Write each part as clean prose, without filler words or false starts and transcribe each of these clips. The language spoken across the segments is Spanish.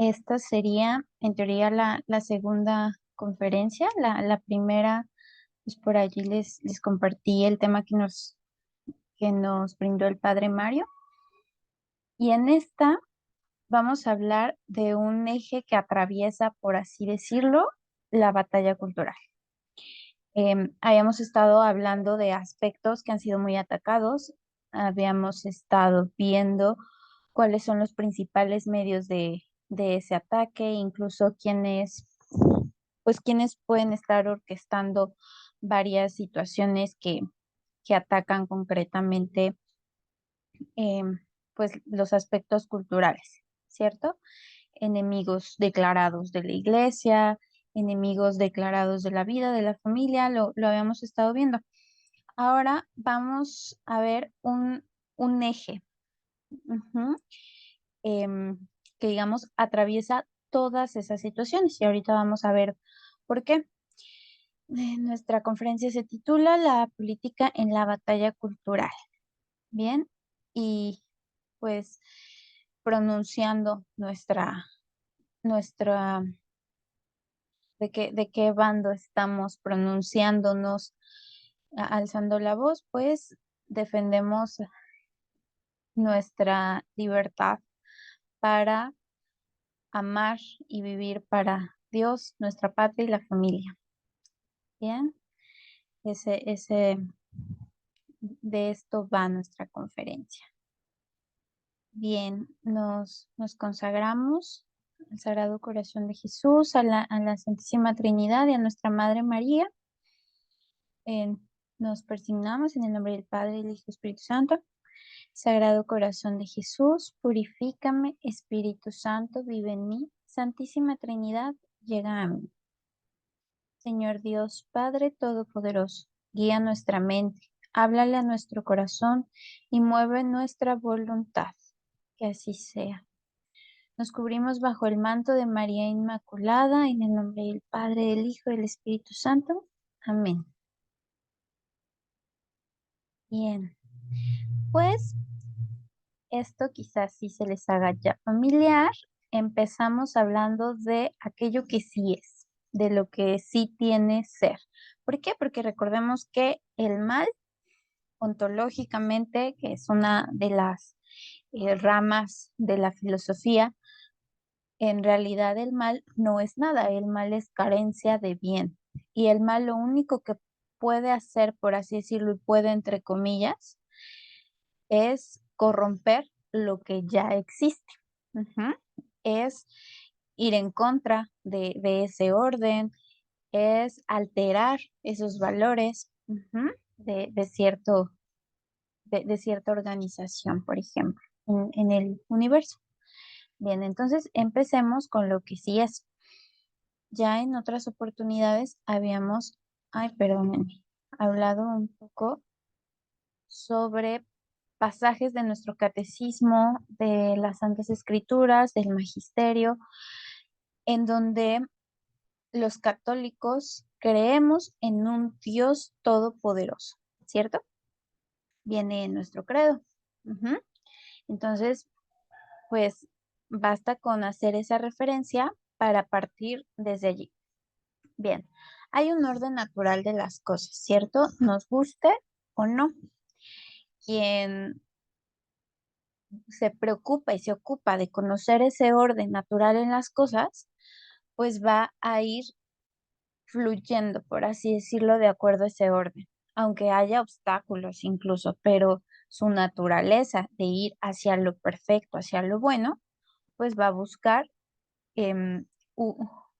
Esta sería, en teoría, la segunda conferencia. La primera, pues por allí les compartí el tema que nos brindó el padre Mario. Y en esta vamos a hablar de un eje que atraviesa, por así decirlo, la batalla cultural. Habíamos estado hablando de aspectos que han sido muy atacados. Habíamos estado viendo cuáles son los principales medios de ese ataque, incluso quiénes pueden estar orquestando varias situaciones que atacan concretamente pues los aspectos culturales, ¿cierto? Enemigos declarados de la iglesia, enemigos declarados de la vida, de la familia, lo habíamos estado viendo. Ahora vamos a ver un eje, ujú, em, que digamos atraviesa todas esas situaciones y ahorita vamos a ver por qué. Nuestra conferencia se titula La política en la batalla cultural. Bien, y pues pronunciando nuestra, de qué bando estamos pronunciándonos, alzando la voz, pues defendemos nuestra libertad para amar y vivir para Dios, nuestra patria y la familia. Bien, de esto va nuestra conferencia. Bien, nos consagramos al Sagrado Corazón de Jesús, a la Santísima Trinidad y a nuestra Madre María. Nos persignamos en el nombre del Padre, del Hijo y Espíritu Santo. Sagrado Corazón de Jesús, purifícame, Espíritu Santo, vive en mí. Santísima Trinidad, llega a mí. Señor Dios, Padre Todopoderoso, guía nuestra mente, háblale a nuestro corazón y mueve nuestra voluntad. Que así sea. Nos cubrimos bajo el manto de María Inmaculada, en el nombre del Padre, del Hijo y del Espíritu Santo. Amén. Bien, pues esto quizás sí se les haga ya familiar. Empezamos hablando de aquello que sí es, de lo que sí tiene ser. ¿Por qué? Porque recordemos que el mal, ontológicamente, que es una de las ramas de la filosofía, en realidad el mal no es nada, el mal es carencia de bien. Y el mal lo único que puede hacer, por así decirlo, y puede entre comillas, es corromper lo que ya existe. Ujú. Es ir en contra de ese orden, es alterar esos valores, ujú, de cierta organización, por ejemplo, en el universo. Bien, entonces empecemos con lo que sí es. Ya en otras oportunidades habíamos, ay, perdónenme, hablado un poco sobre pasajes de nuestro catecismo, de las Santas Escrituras, del Magisterio, en donde los católicos creemos en un Dios todopoderoso, ¿cierto? Viene en nuestro credo. Ujú. Entonces, pues basta con hacer esa referencia para partir desde allí. Bien, hay un orden natural de las cosas, ¿cierto? Nos guste o no. Quien se preocupa y se ocupa de conocer ese orden natural en las cosas, pues va a ir fluyendo, por así decirlo, de acuerdo a ese orden, aunque haya obstáculos incluso, pero su naturaleza de ir hacia lo perfecto, hacia lo bueno, pues va a buscar em,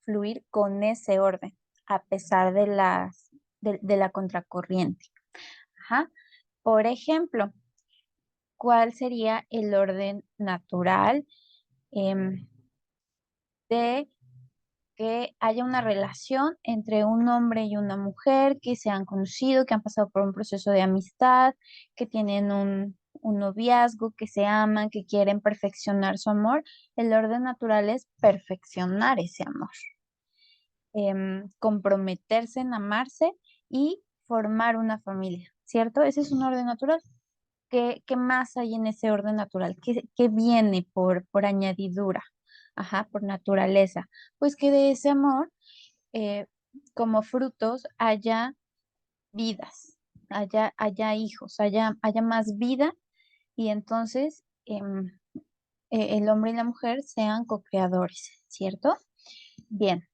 fluir con ese orden, a pesar de la contracorriente. Ajá. Por ejemplo, ¿cuál sería el orden natural em, de que haya una relación entre un hombre y una mujer que se han conocido, que han pasado por un proceso de amistad, que tienen un noviazgo, que se aman, que quieren perfeccionar su amor? El orden natural es perfeccionar ese amor, comprometerse en amarse y formar una familia, ¿cierto? Ese es un orden natural. ¿Qué más hay en ese orden natural? ¿Qué viene por añadidura? ajá, por naturaleza, pues que de ese amor, eh, como frutos, haya vidas, haya hijos, haya más vida y entonces el hombre y la mujer sean co-creadores, ¿cierto? Bien,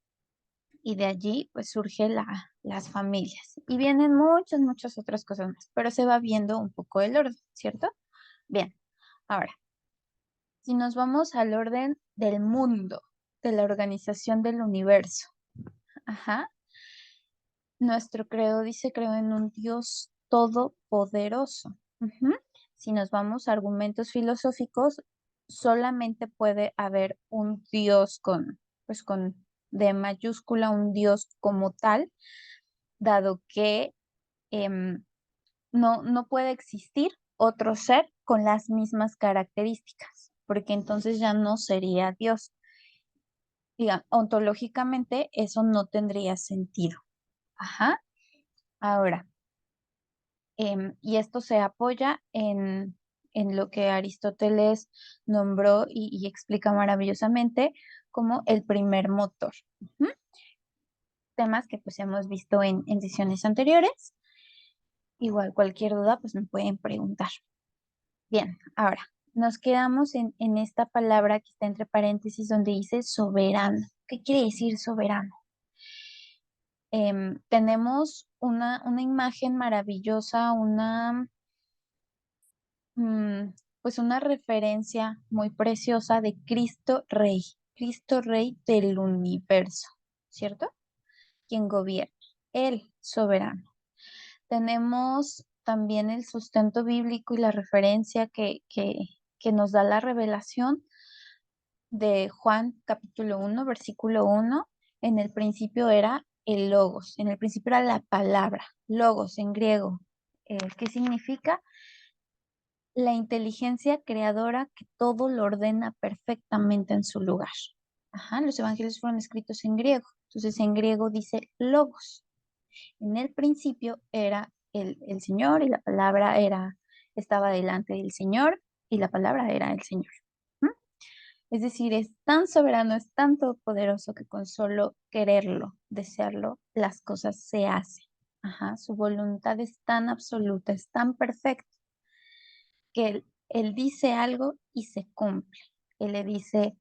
y de allí pues surge las familias y vienen muchas otras cosas más, pero se va viendo un poco el orden, ¿cierto? Bien, ahora, si nos vamos al orden del mundo, de la organización del universo, ajá, nuestro credo dice, creo en un Dios todopoderoso. Ujú. Si nos vamos a argumentos filosóficos, solamente puede haber un Dios pues con D mayúscula, un Dios como tal, dado que no puede existir otro ser con las mismas características, porque entonces ya no sería Dios. Diga, ontológicamente eso no tendría sentido. Ajá. Ahora, y esto se apoya en lo que Aristóteles nombró y explica maravillosamente como el primer motor. Ujú. Temas que pues hemos visto en sesiones anteriores. Igual cualquier duda pues me pueden preguntar. Bien, ahora nos quedamos en esta palabra que está entre paréntesis donde dice soberano. ¿Qué quiere decir soberano? Tenemos una imagen maravillosa, mm, pues una referencia muy preciosa de Cristo Rey del universo, ¿cierto? Quien gobierna, el soberano. Tenemos también el sustento bíblico y la referencia que nos da la revelación de Juan capítulo 1, versículo 1. En el principio era el logos, en el principio era la palabra, logos en griego. ¿Qué significa? La inteligencia creadora que todo lo ordena perfectamente en su lugar. Ajá, los evangelios fueron escritos en griego. Entonces en griego dice logos. En el principio era el Señor y la palabra estaba delante del Señor y la palabra era el Señor. ¿Mm? Es decir, es tan soberano, es tan todopoderoso que con solo quererlo, desearlo, las cosas se hacen. Ajá, su voluntad es tan absoluta, es tan perfecta que él dice algo y se cumple. Él le dice,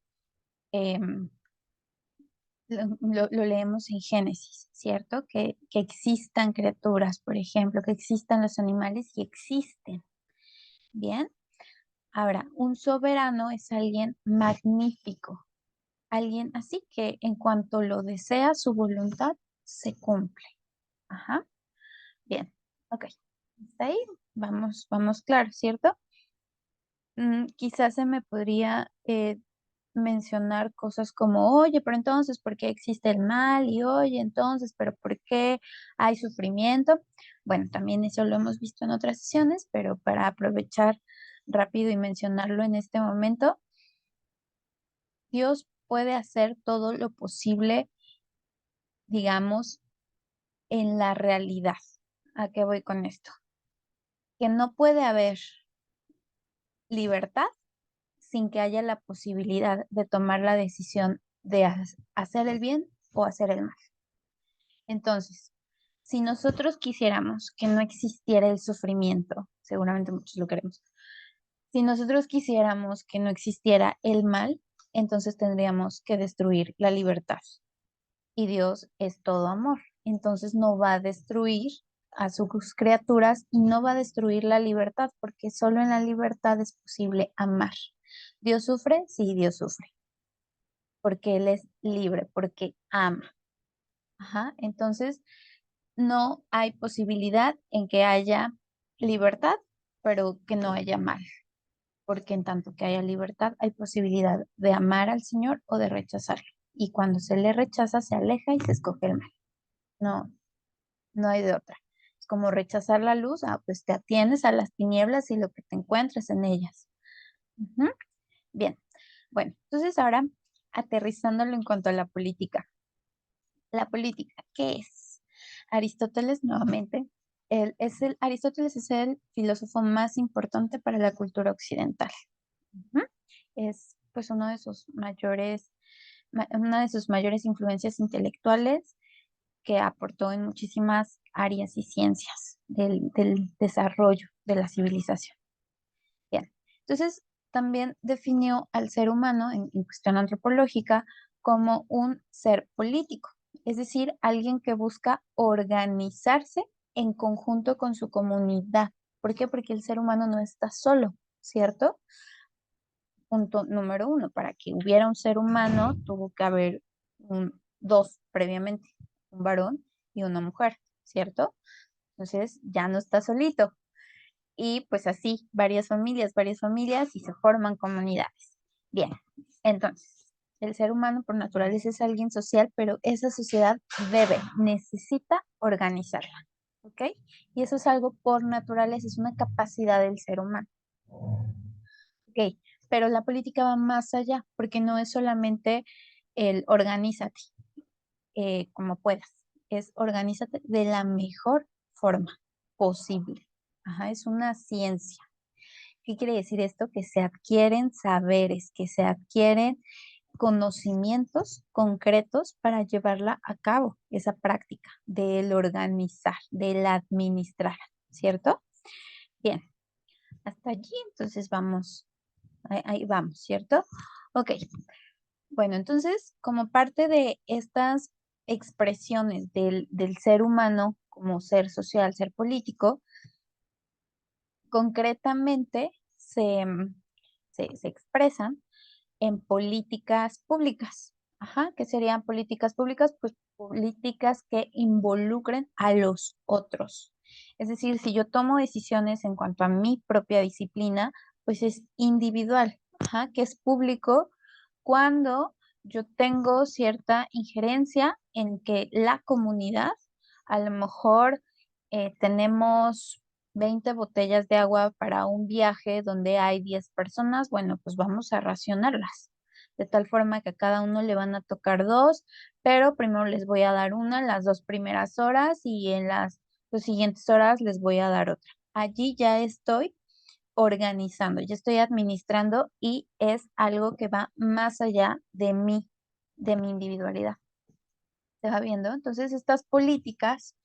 em, lo leemos en Génesis, ¿cierto? Que existan criaturas, por ejemplo, que existan los animales y existen. Bien, ahora, un soberano es alguien magnífico, alguien así que en cuanto lo desea, su voluntad se cumple. Ajá, bien, ok. Hasta ahí vamos claro, ¿cierto? Quizás se me podría mencionar cosas como, oye, pero entonces, ¿por qué existe el mal? Y oye, entonces, ¿pero por qué hay sufrimiento? Bueno, también eso lo hemos visto en otras sesiones, pero para aprovechar rápido y mencionarlo en este momento, Dios puede hacer todo lo posible, digamos, en la realidad. ¿A qué voy con esto? Que no puede haber libertad sin que haya la posibilidad de tomar la decisión de hacer el bien o hacer el mal. Entonces, si nosotros quisiéramos que no existiera el sufrimiento, seguramente muchos lo queremos, si nosotros quisiéramos que no existiera el mal, entonces tendríamos que destruir la libertad. Y Dios es todo amor, entonces no va a destruir a sus criaturas y no va a destruir la libertad, porque solo en la libertad es posible amar. ¿Dios sufre? Sí, Dios sufre, porque Él es libre, porque ama. Ajá. Entonces, no hay posibilidad en que haya libertad, pero que no haya mal, porque en tanto que haya libertad, hay posibilidad de amar al Señor o de rechazarlo. Y cuando se le rechaza, se aleja y se escoge el mal. No, no hay de otra. Es como rechazar la luz, pues te atienes a las tinieblas y lo que te encuentres en ellas. Ujú. Bien, bueno, entonces ahora aterrizándolo en cuanto a la política. La política, ¿qué es? Aristóteles, nuevamente, Aristóteles es el filósofo más importante para la cultura occidental. Ujú. Es pues uno de sus mayores una de sus mayores influencias intelectuales que aportó en muchísimas áreas y ciencias del desarrollo de la civilización. Bien, entonces también definió al ser humano en cuestión antropológica como un ser político, es decir, alguien que busca organizarse en conjunto con su comunidad. ¿Por qué? Porque el ser humano no está solo, ¿cierto? Punto número uno, para que hubiera un ser humano tuvo que haber dos previamente, un varón y una mujer, ¿cierto? Entonces ya no está solito. Y pues así, varias familias y se forman comunidades. Bien, entonces, el ser humano por naturaleza es alguien social, pero esa sociedad necesita organizarla, ¿ok? Y eso es algo por naturaleza, es una capacidad del ser humano. Ok, pero la política va más allá, porque no es solamente el organízate como puedas, es organízate de la mejor forma posible. Ajá, es una ciencia. ¿Qué quiere decir esto? Que se adquieren saberes, que se adquieren conocimientos concretos para llevarla a cabo, esa práctica del organizar, del administrar, ¿cierto? Bien, hasta allí entonces vamos, ahí vamos, ¿cierto? Ok, bueno, entonces como parte de estas expresiones del ser humano como ser social, ser político, concretamente se expresan en políticas públicas. Ajá, ¿qué serían políticas públicas? Pues políticas que involucren a los otros. Es decir, si yo tomo decisiones en cuanto a mi propia disciplina, pues es individual, ajá, que es público cuando yo tengo cierta injerencia en que la comunidad, a lo mejor tenemos 20 botellas de agua para un viaje donde hay 10 personas, bueno, pues vamos a racionarlas, de tal forma que a cada uno le van a tocar dos, pero primero les voy a dar una en las 2 primeras horas y en las 2 siguientes horas les voy a dar otra. Allí ya estoy organizando, ya estoy administrando y es algo que va más allá de mi individualidad. ¿Se va viendo? Entonces, estas políticas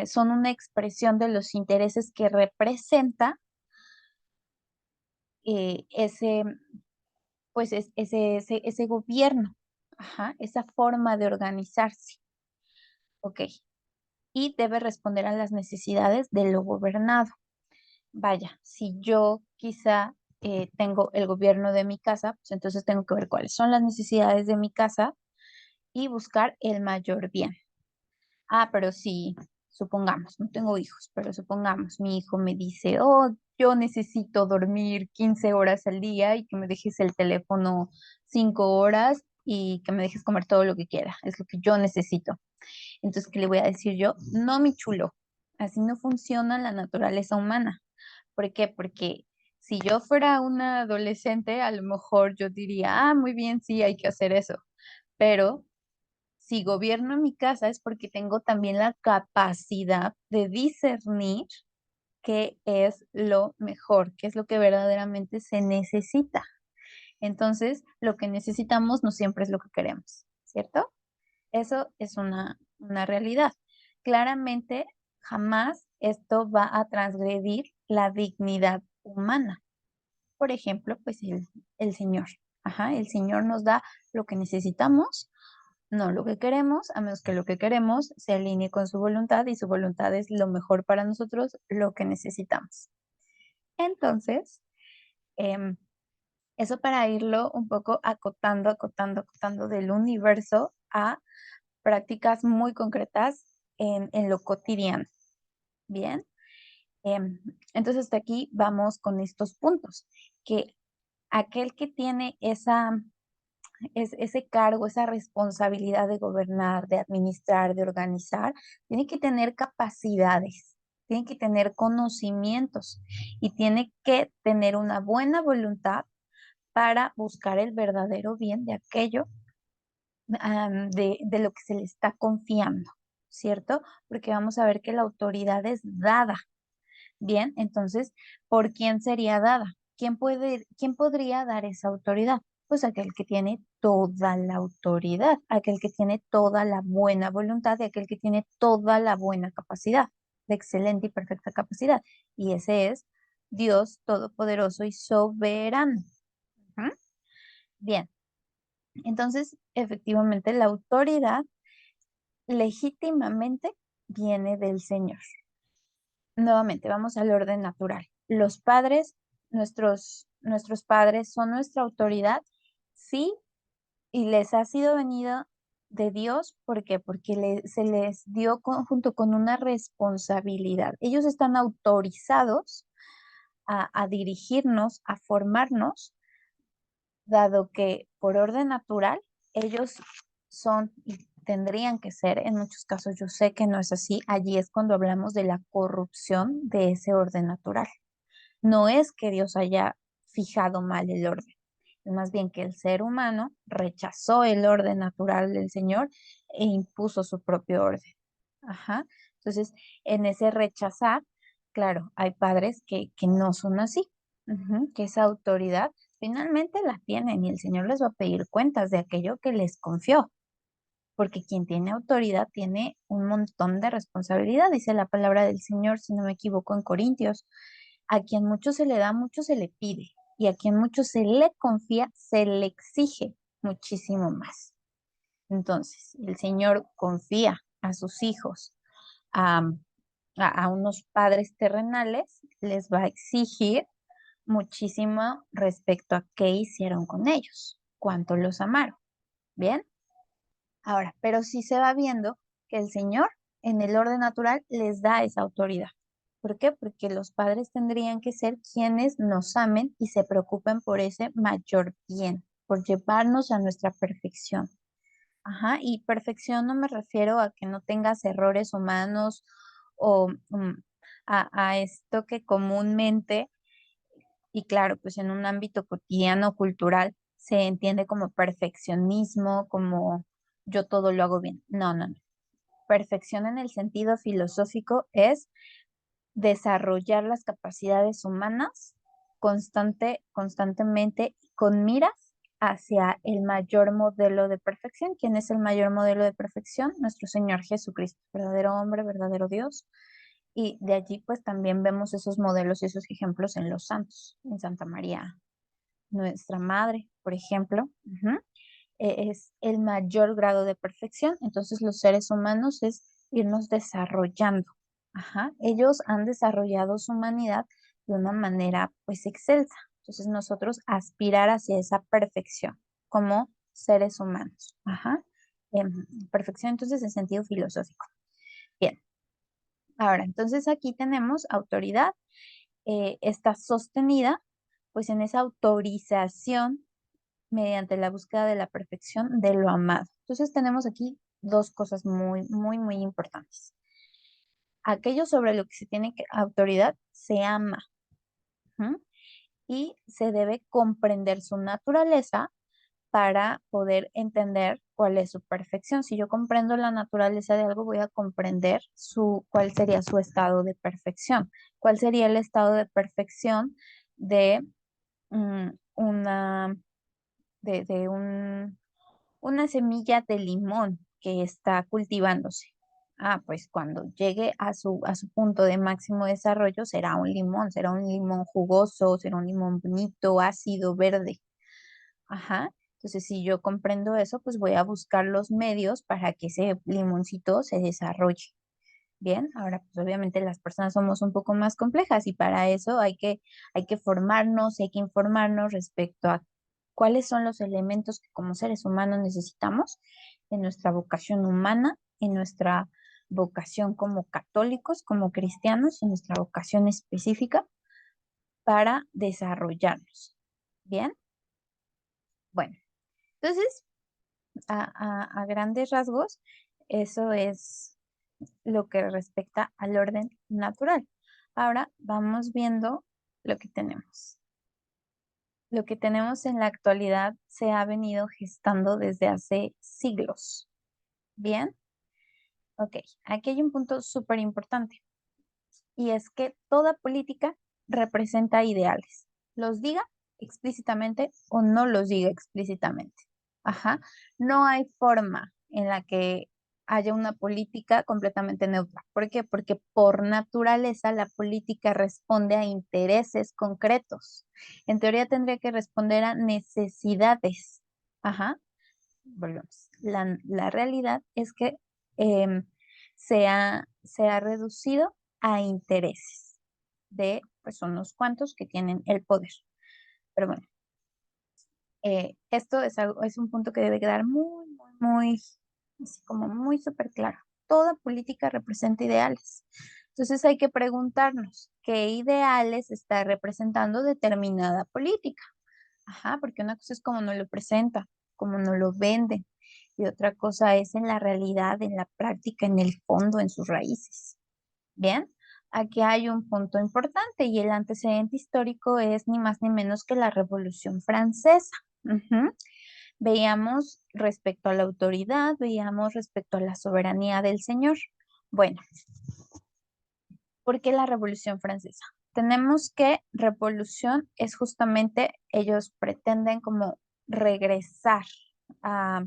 son una expresión de los intereses que representa ese, pues ese gobierno, ajá, esa forma de organizarse, ¿ok? Y debe responder a las necesidades de lo gobernado. Vaya, si yo quizá tengo el gobierno de mi casa, pues entonces tengo que ver cuáles son las necesidades de mi casa y buscar el mayor bien. Ah, pero si, supongamos, no tengo hijos, pero supongamos, mi hijo me dice, oh, yo necesito dormir 15 horas al día y que me dejes el teléfono 5 horas y que me dejes comer todo lo que quiera, es lo que yo necesito. Entonces, ¿qué le voy a decir yo? No, mi chulo, así no funciona la naturaleza humana. ¿Por qué? Porque si yo fuera una adolescente, a lo mejor yo diría, ah, muy bien, sí, hay que hacer eso. Pero si gobierno mi casa es porque tengo también la capacidad de discernir qué es lo mejor, qué es lo que verdaderamente se necesita. Entonces, lo que necesitamos no siempre es lo que queremos, ¿cierto? Eso es una realidad. Claramente, jamás esto va a transgredir la dignidad humana. Por ejemplo, pues el Señor. Ajá, el Señor nos da lo que necesitamos, no lo que queremos, a menos que lo que queremos se alinee con su voluntad y su voluntad es lo mejor para nosotros, lo que necesitamos. Entonces, em, eso para irlo un poco acotando del universo a prácticas muy concretas en lo cotidiano. Bien, entonces hasta aquí vamos con estos puntos, que aquel que tiene ese cargo, esa responsabilidad de gobernar, de administrar, de organizar, tiene que tener capacidades, tiene que tener conocimientos y tiene que tener una buena voluntad para buscar el verdadero bien de aquello de lo que se le está confiando, ¿cierto? Porque vamos a ver que la autoridad es dada. Bien, entonces, ¿por quién sería dada? ¿Quién podría dar esa autoridad? Pues aquel que tiene toda la autoridad, aquel que tiene toda la buena voluntad y aquel que tiene toda la buena capacidad, de excelente y perfecta capacidad. Y ese es Dios Todopoderoso y Soberano. Ujú. Bien, entonces efectivamente la autoridad legítimamente viene del Señor. Nuevamente, vamos al orden natural. Los padres, nuestros padres son nuestra autoridad, sí, y les ha sido venido de Dios. ¿Por qué? Porque se les dio junto con una responsabilidad. Ellos están autorizados a dirigirnos, a formarnos, dado que por orden natural ellos son y tendrían que ser, en muchos casos yo sé que no es así, allí es cuando hablamos de la corrupción de ese orden natural. No es que Dios haya fijado mal el orden, es más bien que el ser humano rechazó el orden natural del Señor e impuso su propio orden. Ajá. Entonces, en ese rechazar, claro, hay padres que no son así, que esa autoridad finalmente la tienen y el Señor les va a pedir cuentas de aquello que les confió, porque quien tiene autoridad tiene un montón de responsabilidad, dice la palabra del Señor, si no me equivoco, en Corintios. A quien mucho se le da, mucho se le pide, y a quien mucho se le confía, se le exige muchísimo más. Entonces, el Señor confía a sus hijos, a, a unos padres terrenales, les va a exigir muchísimo respecto a qué hicieron con ellos, cuánto los amaron. ¿Bien? Ahora, pero sí se va viendo que el Señor en el orden natural les da esa autoridad. ¿Por qué? Porque los padres tendrían que ser quienes nos amen y se preocupen por ese mayor bien, por llevarnos a nuestra perfección. Ajá, y perfección no me refiero a que no tengas errores humanos o a esto que comúnmente, y claro, pues en un ámbito cotidiano, cultural, se entiende como perfeccionismo, como yo todo lo hago bien. No, no, no. Perfección en el sentido filosófico es desarrollar las capacidades humanas constantemente con miras hacia el mayor modelo de perfección. ¿Quién es el mayor modelo de perfección? Nuestro Señor Jesucristo, verdadero hombre, verdadero Dios. Y de allí pues también vemos esos modelos y esos ejemplos en los santos, en Santa María, nuestra Madre, por ejemplo. Es el mayor grado de perfección. Entonces los seres humanos es irnos desarrollando. Ajá. Ellos han desarrollado su humanidad de una manera pues excelsa. Entonces nosotros aspirar hacia esa perfección como seres humanos. Ajá. Perfección entonces en sentido filosófico. Bien. Ahora, entonces aquí tenemos autoridad, está sostenida pues en esa autorización mediante la búsqueda de la perfección de lo amado. Entonces tenemos aquí dos cosas muy, muy, muy importantes. Aquello sobre lo que se tiene autoridad se ama, ¿m? Y se debe comprender su naturaleza para poder entender cuál es su perfección. Si yo comprendo la naturaleza de algo, voy a comprender cuál sería su estado de perfección. ¿Cuál sería el estado de perfección de mm, una, de una semilla de limón que está cultivándose? Ah, pues cuando llegue a su punto de máximo desarrollo será un limón jugoso, será un limón bonito, ácido, verde. Ajá. Entonces, si yo comprendo eso, pues voy a buscar los medios para que ese limoncito se desarrolle. Bien, ahora pues obviamente las personas somos un poco más complejas y para eso hay que formarnos, hay que informarnos respecto a cuáles son los elementos que como seres humanos necesitamos en nuestra vocación humana, en nuestra vocación como católicos, como cristianos, en nuestra vocación específica para desarrollarnos. Bien, bueno, entonces a grandes rasgos, eso es lo que respecta al orden natural. Ahora vamos viendo lo que tenemos. Lo que tenemos en la actualidad se ha venido gestando desde hace siglos. Bien, ok, aquí hay un punto súper importante y es que toda política representa ideales. Los diga explícitamente o no los diga explícitamente. Ajá. No hay forma en la que haya una política completamente neutra. ¿Por qué? Porque por naturaleza la política responde a intereses concretos. En teoría tendría que responder a necesidades. Ajá. Volvemos. La realidad es que em, se ha reducido a intereses de pues, unos cuantos que tienen el poder. Pero bueno, esto es, es un punto que debe quedar muy, así como muy súper claro. Toda política representa ideales. Entonces hay que preguntarnos qué ideales está representando determinada política. Ajá, porque una cosa es cómo nos lo presenta, cómo nos lo venden, y otra cosa es en la realidad, en la práctica, en el fondo, en sus raíces. Bien, aquí hay un punto importante y el antecedente histórico es ni más ni menos que la Revolución Francesa. Ujú. Veíamos respecto a la autoridad, veíamos respecto a la soberanía del Señor. Bueno, ¿por qué la Revolución Francesa? Tenemos que revolución es justamente, ellos pretenden como regresar a,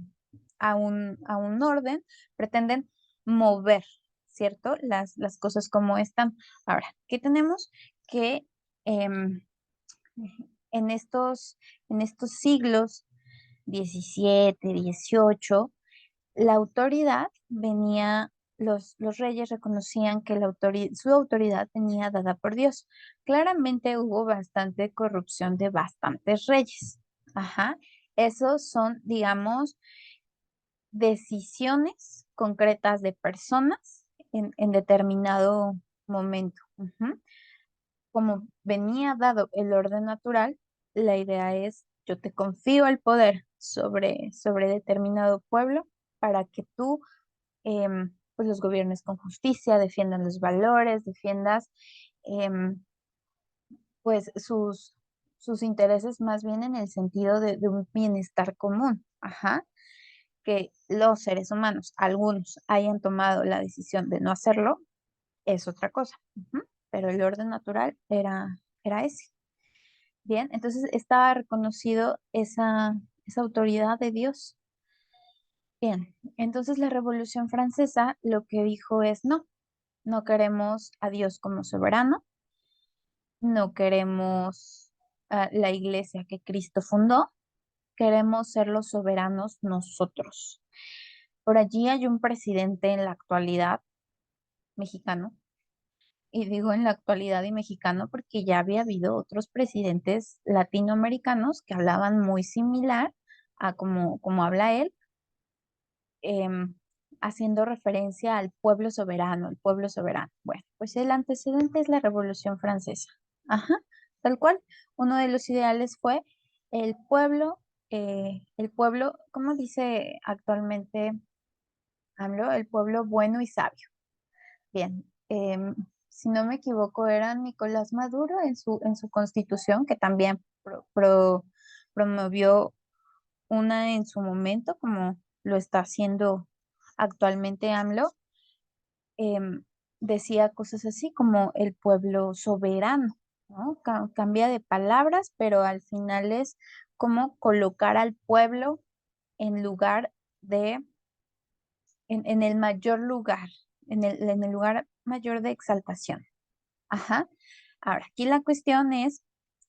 a un orden, pretenden mover, ¿cierto? Las cosas como están. Ahora, ¿qué tenemos? Que em, en en estos siglos 17, 18, la autoridad venía, los reyes reconocían que su autoridad venía dada por Dios. Claramente hubo bastante corrupción de bastantes reyes. Ajá. Esos son, digamos, decisiones concretas de personas en determinado momento. Ujú. Como venía dado el orden natural, la idea es, yo te confío el poder sobre determinado pueblo para que tú pues los gobiernes con justicia, defiendan los valores, defiendas em, pues sus intereses más bien en el sentido de un bienestar común. Ajá. Que los seres humanos, algunos, hayan tomado la decisión de no hacerlo, es otra cosa. Ujú. Pero el orden natural era ese. Bien, entonces estaba reconocido esa autoridad de Dios. Bien, entonces la Revolución Francesa lo que dijo es no. No queremos a Dios como soberano, no queremos a la iglesia que Cristo fundó, queremos ser los soberanos nosotros. Por allí hay un presidente en la actualidad mexicano, y digo en la actualidad y mexicano porque ya había habido otros presidentes latinoamericanos que hablaban muy similar a como habla él, em, haciendo referencia al pueblo soberano, el pueblo soberano. Bueno, pues el antecedente es la Revolución Francesa. Ajá, tal cual. Uno de los ideales fue el pueblo, ¿cómo dice actualmente AMLO? El pueblo bueno y sabio. Bien, si no me equivoco, era Nicolás Maduro en su constitución, que también promovió una en su momento, como lo está haciendo actualmente AMLO, em, decía cosas así como el pueblo soberano, ¿no? Cambia de palabras, pero al final es como colocar al pueblo en lugar de, en el mayor lugar, en el lugar mayor de exaltación. Ajá. Ahora, aquí la cuestión es,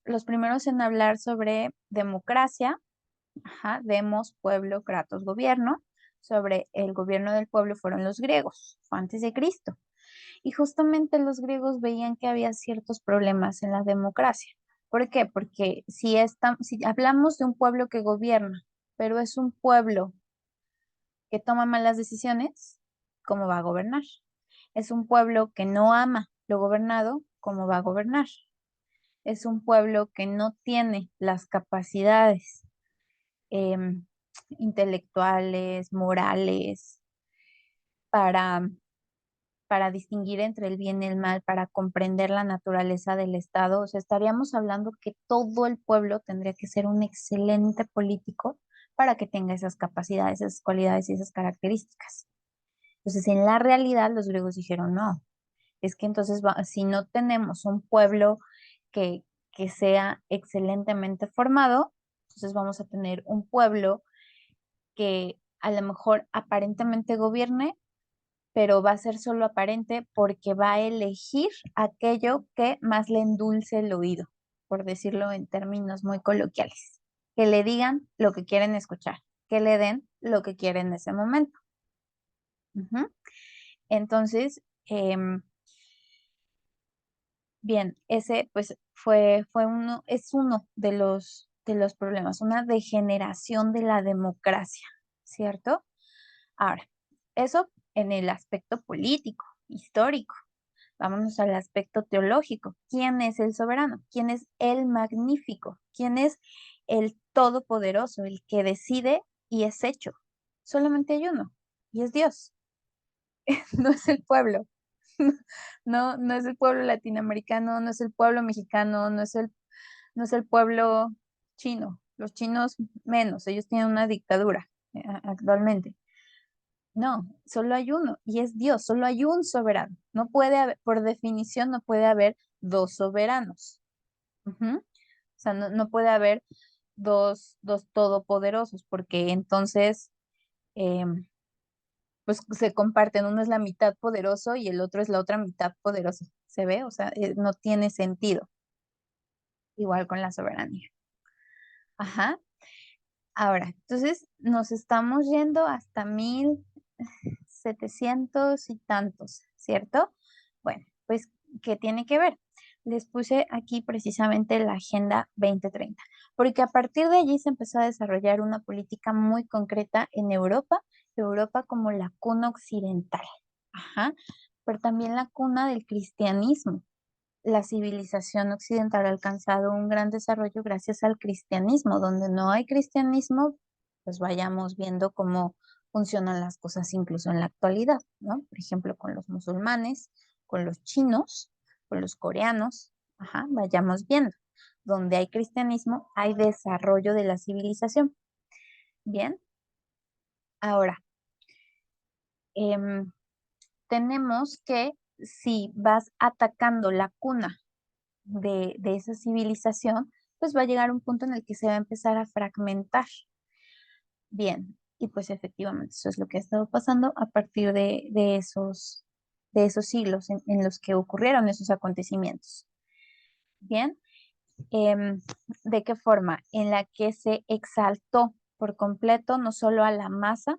los primeros en hablar sobre democracia. Ajá, demos, pueblo, kratos, gobierno. Sobre el gobierno del pueblo fueron los griegos, fue antes de Cristo. Y justamente los griegos veían que había ciertos problemas en la democracia. ¿Por qué? Porque si hablamos de un pueblo que gobierna, pero es un pueblo que toma malas decisiones, ¿cómo va a gobernar? Es un pueblo que no ama lo gobernado, ¿cómo va a gobernar? Es un pueblo que no tiene las capacidades em, intelectuales, morales, para, para distinguir entre el bien y el mal, para comprender la naturaleza del Estado. O sea, estaríamos hablando que todo el pueblo tendría que ser un excelente político para que tenga esas capacidades, esas cualidades y esas características. Entonces, en la realidad, los griegos dijeron, no, es que entonces si no tenemos un pueblo que, que sea excelentemente formado, entonces vamos a tener un pueblo que a lo mejor aparentemente gobierne, pero va a ser solo aparente porque va a elegir aquello que más le endulce el oído, por decirlo en términos muy coloquiales. Que le digan lo que quieren escuchar, que le den lo que quieren en ese momento. Ujú. Entonces, bien, ese pues es uno de los problemas, una degeneración de la democracia, ¿cierto? Ahora, eso en el aspecto político, histórico. Vámonos al aspecto teológico. ¿Quién es el soberano? ¿Quién es el magnífico? ¿Quién es el todopoderoso, el que decide y es hecho? Solamente hay uno, y es Dios, no es el pueblo. No, no es el pueblo latinoamericano, no es el pueblo mexicano, no es el pueblo chino. Los chinos menos, ellos tienen una dictadura actualmente. No, solo hay uno y es Dios, solo hay un soberano. No puede haber, por definición, no puede haber dos soberanos. Ujú. O sea, no puede haber dos todopoderosos, porque entonces, pues se comparten. Uno es la mitad poderoso y el otro es la otra mitad poderosa. ¿Se ve? O sea, no tiene sentido. Igual con la soberanía. Ajá. Ahora, entonces nos estamos yendo hasta 1700 y tantos, ¿cierto? Bueno, pues, ¿qué tiene que ver? Les puse aquí precisamente la Agenda 2030, porque a partir de allí se empezó a desarrollar una política muy concreta en Europa, Europa como la cuna occidental, ajá, pero también la cuna del cristianismo. La civilización occidental ha alcanzado un gran desarrollo gracias al cristianismo. Donde no hay cristianismo, pues vayamos viendo cómo funcionan las cosas incluso en la actualidad, ¿no? Por ejemplo, con los musulmanes, con los chinos, con los coreanos, ajá, vayamos viendo. Donde hay cristianismo, hay desarrollo de la civilización. Bien, ahora, em, tenemos que si vas atacando la cuna de esa civilización, pues va a llegar un punto en el que se va a empezar a fragmentar. Bien, y pues efectivamente eso es lo que ha estado pasando a partir de esos siglos en los que ocurrieron esos acontecimientos. Bien, em, ¿de qué forma? En la que se exaltó por completo no solo a la masa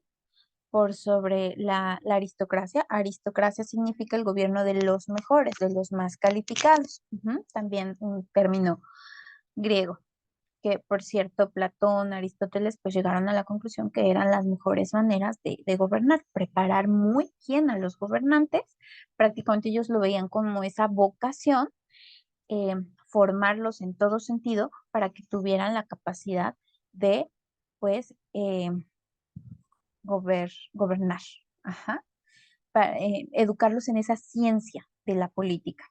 por sobre la aristocracia. Aristocracia significa el gobierno de los mejores, de los más calificados. Ujú. También un término griego, que por cierto Platón, Aristóteles, pues llegaron a la conclusión que eran las mejores maneras de gobernar, preparar muy bien a los gobernantes. Prácticamente ellos lo veían como esa vocación, formarlos en todo sentido para que tuvieran la capacidad de, pues, gobernar. Ajá. Para, educarlos en esa ciencia de la política.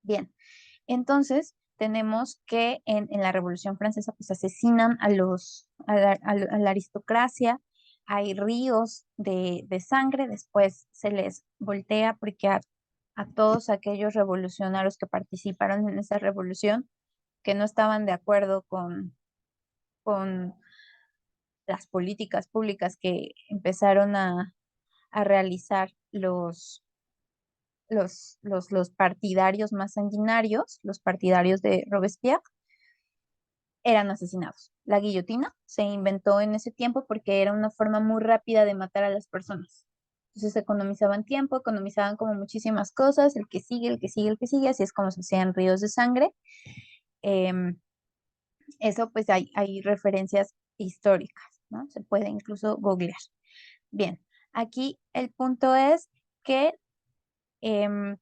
Bien, entonces, tenemos que en la Revolución Francesa pues asesinan a la aristocracia, hay ríos de sangre, después se les voltea porque a todos aquellos revolucionarios que participaron en esa revolución, que no estaban de acuerdo con las políticas públicas que empezaron a realizar los partidarios más sanguinarios, los partidarios de Robespierre, eran asesinados. La guillotina se inventó en ese tiempo porque era una forma muy rápida de matar a las personas. Entonces economizaban tiempo, economizaban como muchísimas cosas, el que sigue, el que sigue, el que sigue, así es como se hacían ríos de sangre. Em, Eso pues hay referencias históricas, ¿no? Se puede incluso googlear. Bien, aquí el punto es que em,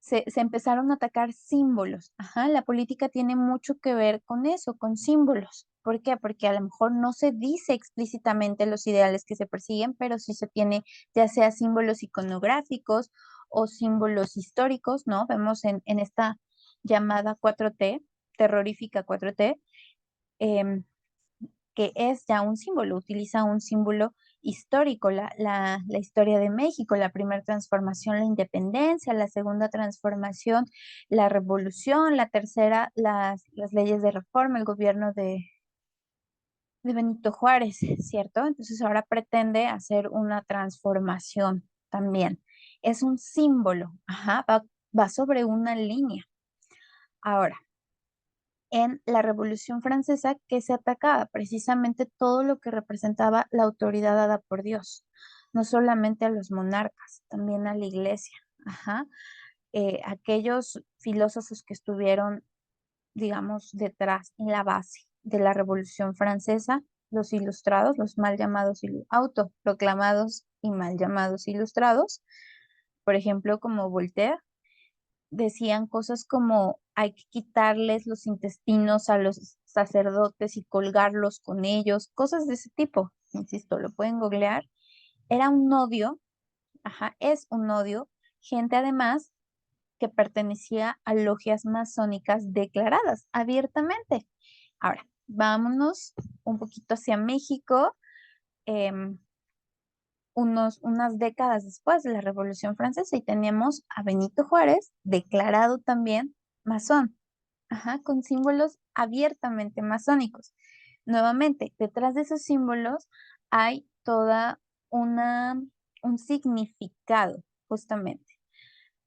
se empezaron a atacar símbolos. Ajá, la política tiene mucho que ver con eso, con símbolos. ¿Por qué? Porque a lo mejor no se dice explícitamente los ideales que se persiguen, pero sí se tiene ya sea símbolos iconográficos o símbolos históricos, ¿no? Vemos en esta llamada 4T, terrorífica 4T, em, que es ya un símbolo, utiliza un símbolo histórico, la historia de México, la primera transformación, la independencia, la segunda transformación, la revolución, la tercera, las leyes de reforma, el gobierno de Benito Juárez, ¿cierto? Entonces ahora pretende hacer una transformación también. Es un símbolo, ajá, va sobre una línea. Ahora, en la Revolución Francesa, que se atacaba precisamente todo lo que representaba la autoridad dada por Dios, no solamente a los monarcas, también a la iglesia. Ajá. Aquellos filósofos que estuvieron, digamos, detrás, en la base de la Revolución Francesa, los ilustrados, los mal llamados, autoproclamados y mal llamados ilustrados, por ejemplo, como Voltaire, decían cosas como hay que quitarles los intestinos a los sacerdotes y colgarlos con ellos, cosas de ese tipo. Insisto, lo pueden googlear. Era un odio, ajá, es un odio, gente además que pertenecía a logias masónicas declaradas abiertamente. Ahora, vámonos un poquito hacia México. em, unas décadas después de la Revolución Francesa y tenemos a Benito Juárez, declarado también masón, ajá, con símbolos abiertamente masónicos. Nuevamente, detrás de esos símbolos hay toda una, un significado, justamente.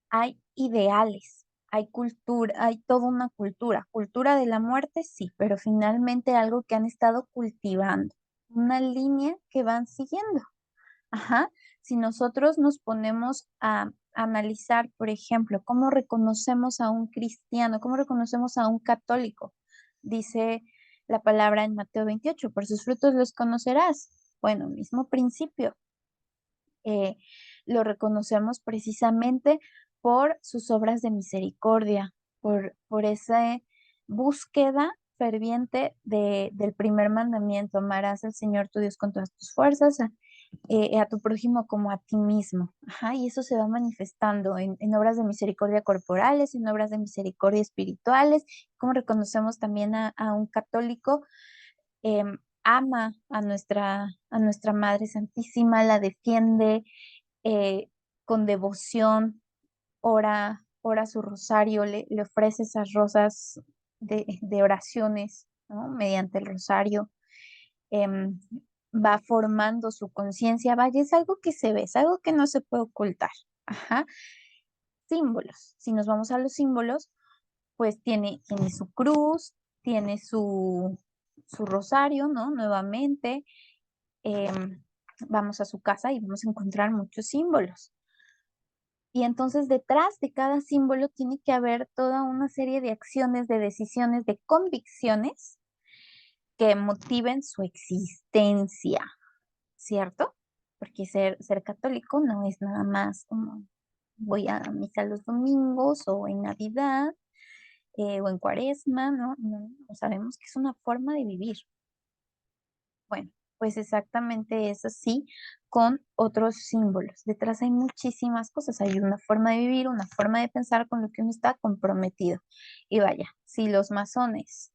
Hay ideales, hay cultura, hay toda una cultura. Cultura de la muerte, sí, pero finalmente algo que han estado cultivando, una línea que van siguiendo. Ajá. Si nosotros nos ponemos a analizar, por ejemplo, cómo reconocemos a un cristiano, cómo reconocemos a un católico, dice la palabra en Mateo 28, por sus frutos los conocerás. Bueno, mismo principio. eh, lo reconocemos precisamente por sus obras de misericordia, por esa búsqueda ferviente del primer mandamiento, amarás al Señor tu Dios con todas tus fuerzas, a tu prójimo como a ti mismo. Ajá, y eso se va manifestando en obras de misericordia corporales, en obras de misericordia espirituales, como reconocemos también a un católico, ama a nuestra Madre Santísima, la defiende eh, con devoción, ora su rosario, le ofrece esas rosas de oraciones, ¿no? Mediante el rosario. em, Va formando su conciencia, vaya, es algo que se ve, es algo que no se puede ocultar. Ajá. Símbolos. Si nos vamos a los símbolos, pues tiene su cruz, tiene su rosario, ¿no? Nuevamente, em, vamos a su casa y vamos a encontrar muchos símbolos. Y entonces detrás de cada símbolo tiene que haber toda una serie de acciones, de decisiones, de convicciones que motiven su existencia, ¿cierto? Porque ser católico no es nada más como voy a misa los domingos o en Navidad o en Cuaresma, ¿no? No, no, sabemos que es una forma de vivir. Bueno, pues exactamente es así con otros símbolos. Detrás hay muchísimas cosas. Hay una forma de vivir, una forma de pensar con lo que uno está comprometido. Y vaya, si los masones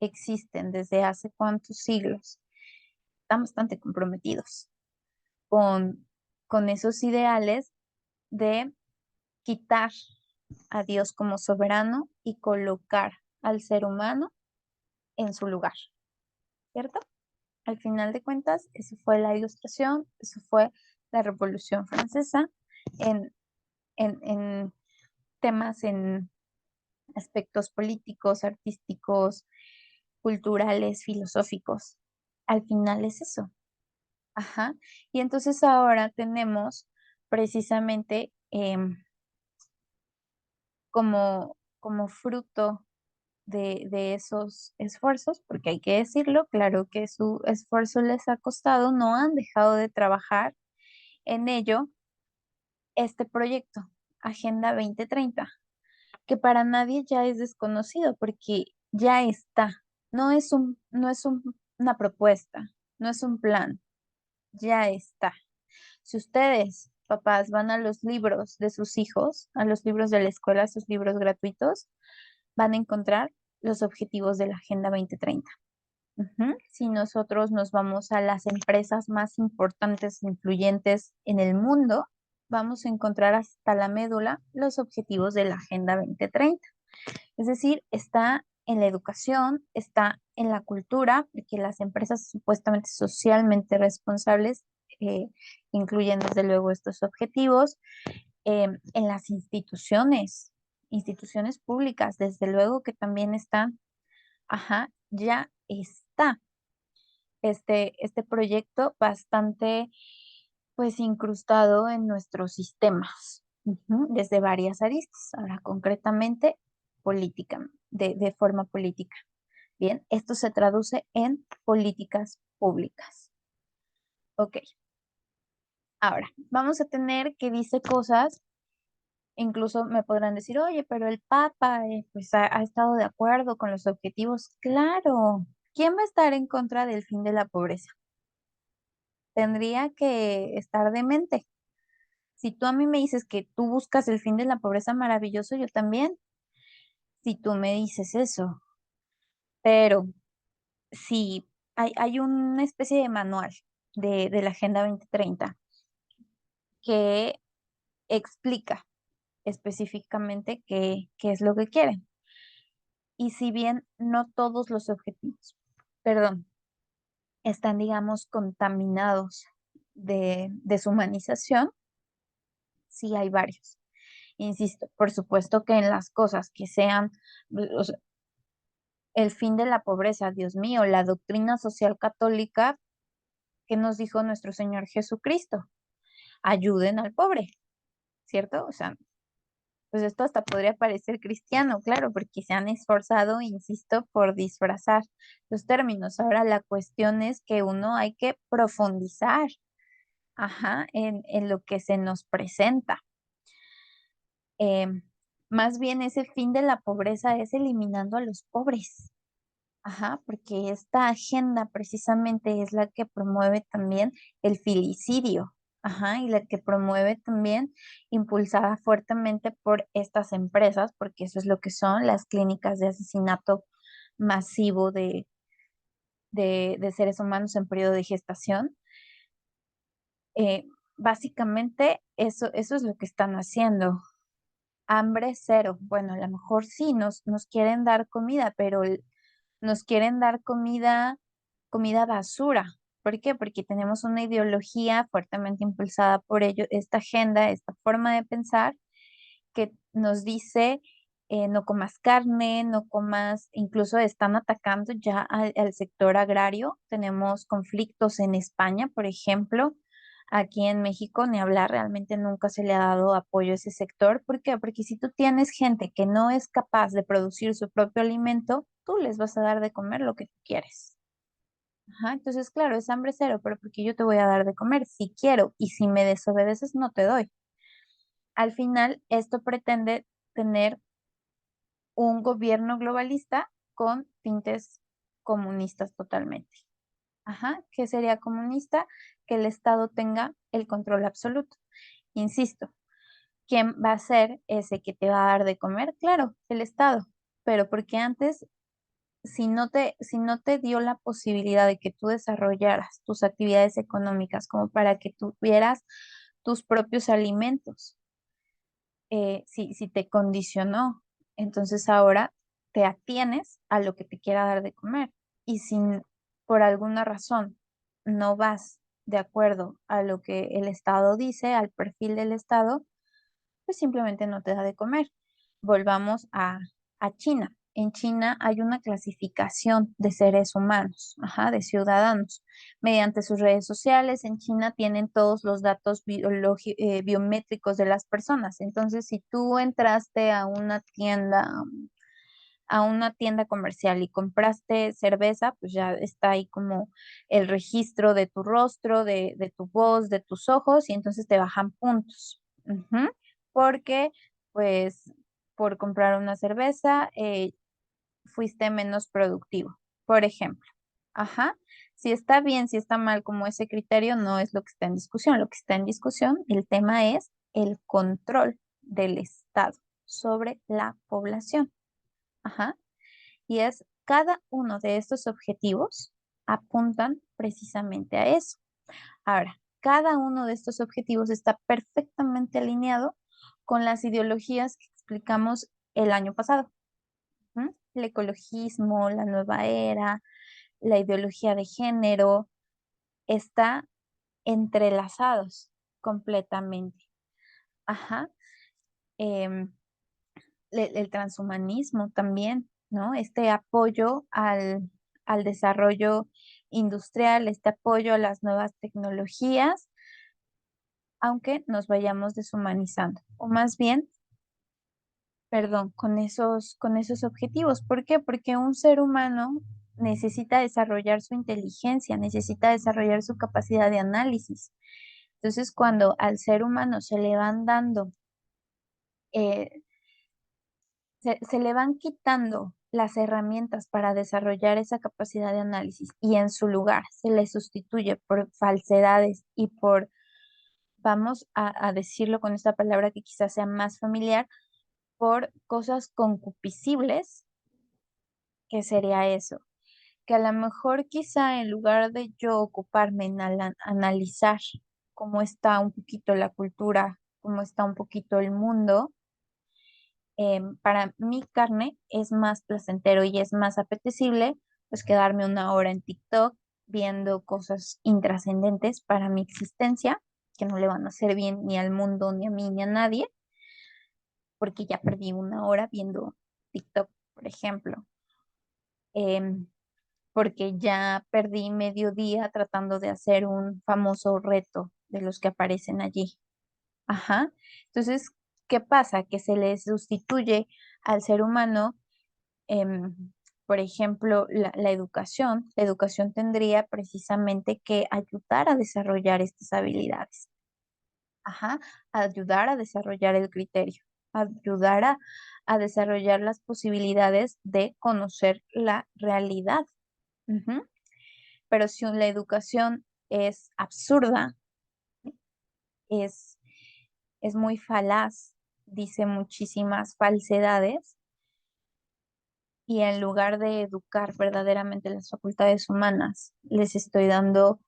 existen desde hace cuántos siglos, están bastante comprometidos con, con esos ideales de quitar a Dios como soberano y colocar al ser humano en su lugar, ¿cierto? Al final de cuentas, eso fue la ilustración, eso fue la Revolución Francesa en, en temas, en aspectos políticos, artísticos, culturales, filosóficos. Al final es eso. Ajá. Y entonces ahora tenemos precisamente como fruto de esos esfuerzos, porque hay que decirlo, claro que su esfuerzo les ha costado, no han dejado de trabajar en ello, este proyecto, Agenda 2030, que para nadie ya es desconocido porque ya está, una propuesta, no es un plan, ya está. Si ustedes, papás, van a los libros de sus hijos, a los libros de la escuela, sus libros gratuitos, van a encontrar los objetivos de la Agenda 2030. Si nosotros nos vamos a las empresas más importantes, influyentes en el mundo, vamos a encontrar hasta la médula los objetivos de la Agenda 2030. Es decir, está en la educación, está en la cultura, porque las empresas supuestamente socialmente responsables eh, incluyen desde luego estos objetivos, en las instituciones públicas, desde luego que también están, ya está este proyecto bastante pues incrustado en nuestros sistemas, desde varias aristas, ahora concretamente política, de forma política. Bien, esto se traduce en políticas públicas. Ok, ahora vamos a tener que dice cosas, incluso me podrán decir, oye, pero el Papa pues ha estado de acuerdo con los objetivos. Claro, ¿quién va a estar en contra del fin de la pobreza? Tendría que estar demente. Si tú a mí me dices que tú buscas el fin de la pobreza, maravilloso, yo también. Si tú me dices eso, pero si hay una especie de manual de la Agenda 2030 que explica específicamente qué es lo que quieren. Y si bien no todos los objetivos, perdón, están, digamos, contaminados de deshumanización, sí hay varios. Insisto, por supuesto que en las cosas que sean, o sea, el fin de la pobreza, Dios mío, la doctrina social católica que nos dijo nuestro Señor Jesucristo, ayuden al pobre, ¿cierto? O sea, pues esto hasta podría parecer cristiano, claro, porque se han esforzado, insisto, por disfrazar los términos. Ahora la cuestión es que uno hay que profundizar, en lo que se nos presenta. Em, Más bien ese fin de la pobreza es eliminando a los pobres. Porque esta agenda precisamente es la que promueve también el filicidio, y la que promueve también, impulsada fuertemente por estas empresas, porque eso es lo que son las clínicas de asesinato masivo de seres humanos en periodo de gestación. Eh, Básicamente eso es lo que están haciendo. Hambre cero. Bueno, a lo mejor sí nos quieren dar comida, pero nos quieren dar comida basura. ¿Por qué? Porque tenemos una ideología fuertemente impulsada por ello, esta agenda, esta forma de pensar que nos dice no comas carne, no comas, incluso están atacando ya al sector agrario. Tenemos conflictos en España, por ejemplo. Aquí en México, ni hablar, realmente nunca se le ha dado apoyo a ese sector. ¿Por qué? Porque si tú tienes gente que no es capaz de producir su propio alimento, tú les vas a dar de comer lo que tú quieres. Entonces, claro, es hambre cero, pero porque yo te voy a dar de comer si quiero y si me desobedeces, no te doy. Al final, esto pretende tener un gobierno globalista con tintes comunistas totalmente. ¿Qué sería comunista? Que el Estado tenga el control absoluto. Insisto, ¿quién va a ser ese que te va a dar de comer? Claro, el Estado, pero porque antes, si no te dio la posibilidad de que tú desarrollaras tus actividades económicas como para que tuvieras tus propios alimentos, si te condicionó, entonces ahora te atienes a lo que te quiera dar de comer. Y si por alguna razón no vas de acuerdo a lo que el Estado dice, al perfil del Estado, pues simplemente no te da de comer. Volvamos a China. En China hay una clasificación de seres humanos, de ciudadanos. Mediante sus redes sociales, en China tienen todos los datos biométricos de las personas. Entonces, si tú entraste a una tienda comercial y compraste cerveza, pues ya está ahí como el registro de tu rostro, de tu voz, de tus ojos, y entonces te bajan puntos. Porque, pues, por comprar una cerveza, fuiste menos productivo, por ejemplo. Ajá. Si está bien, si está mal, como ese criterio no es lo que está en discusión. Lo que está en discusión, el tema es el control del Estado sobre la población. Ajá. Y es cada uno de estos objetivos apuntan precisamente a eso. Ahora, cada uno de estos objetivos está perfectamente alineado con las ideologías que explicamos el año pasado. El ecologismo, la nueva era, la ideología de género, está entrelazados completamente. Ajá. em, el transhumanismo también, ¿no? Este apoyo al desarrollo industrial, este apoyo a las nuevas tecnologías, aunque nos vayamos deshumanizando, o más bien, perdón, con esos objetivos. ¿Por qué? Porque un ser humano necesita desarrollar su inteligencia, necesita desarrollar su capacidad de análisis. Entonces, cuando al ser humano se le van dando eh, se le van quitando las herramientas para desarrollar esa capacidad de análisis y en su lugar se le sustituye por falsedades y por, vamos a decirlo con esta palabra que quizás sea más familiar, por cosas concupiscibles, ¿qué sería eso? Que a lo mejor quizá en lugar de yo ocuparme en analizar cómo está un poquito la cultura, cómo está un poquito el mundo, para mi carne es más placentero y es más apetecible, pues quedarme una hora en TikTok viendo cosas intrascendentes para mi existencia, que no le van a hacer bien ni al mundo, ni a mí, ni a nadie, porque ya perdí una hora viendo TikTok, por ejemplo, em, porque ya perdí medio día tratando de hacer un famoso reto de los que aparecen allí. Ajá. Entonces, ¿qué pasa? Que se le sustituye al ser humano, em, por ejemplo, la educación. La educación tendría precisamente que ayudar a desarrollar estas habilidades. Ajá, ayudar a desarrollar el criterio, ayudar a desarrollar las posibilidades de conocer la realidad. Ujú. Pero si la educación es absurda, es, es muy falaz, dice muchísimas falsedades, y en lugar de educar verdaderamente las facultades humanas, les estoy dando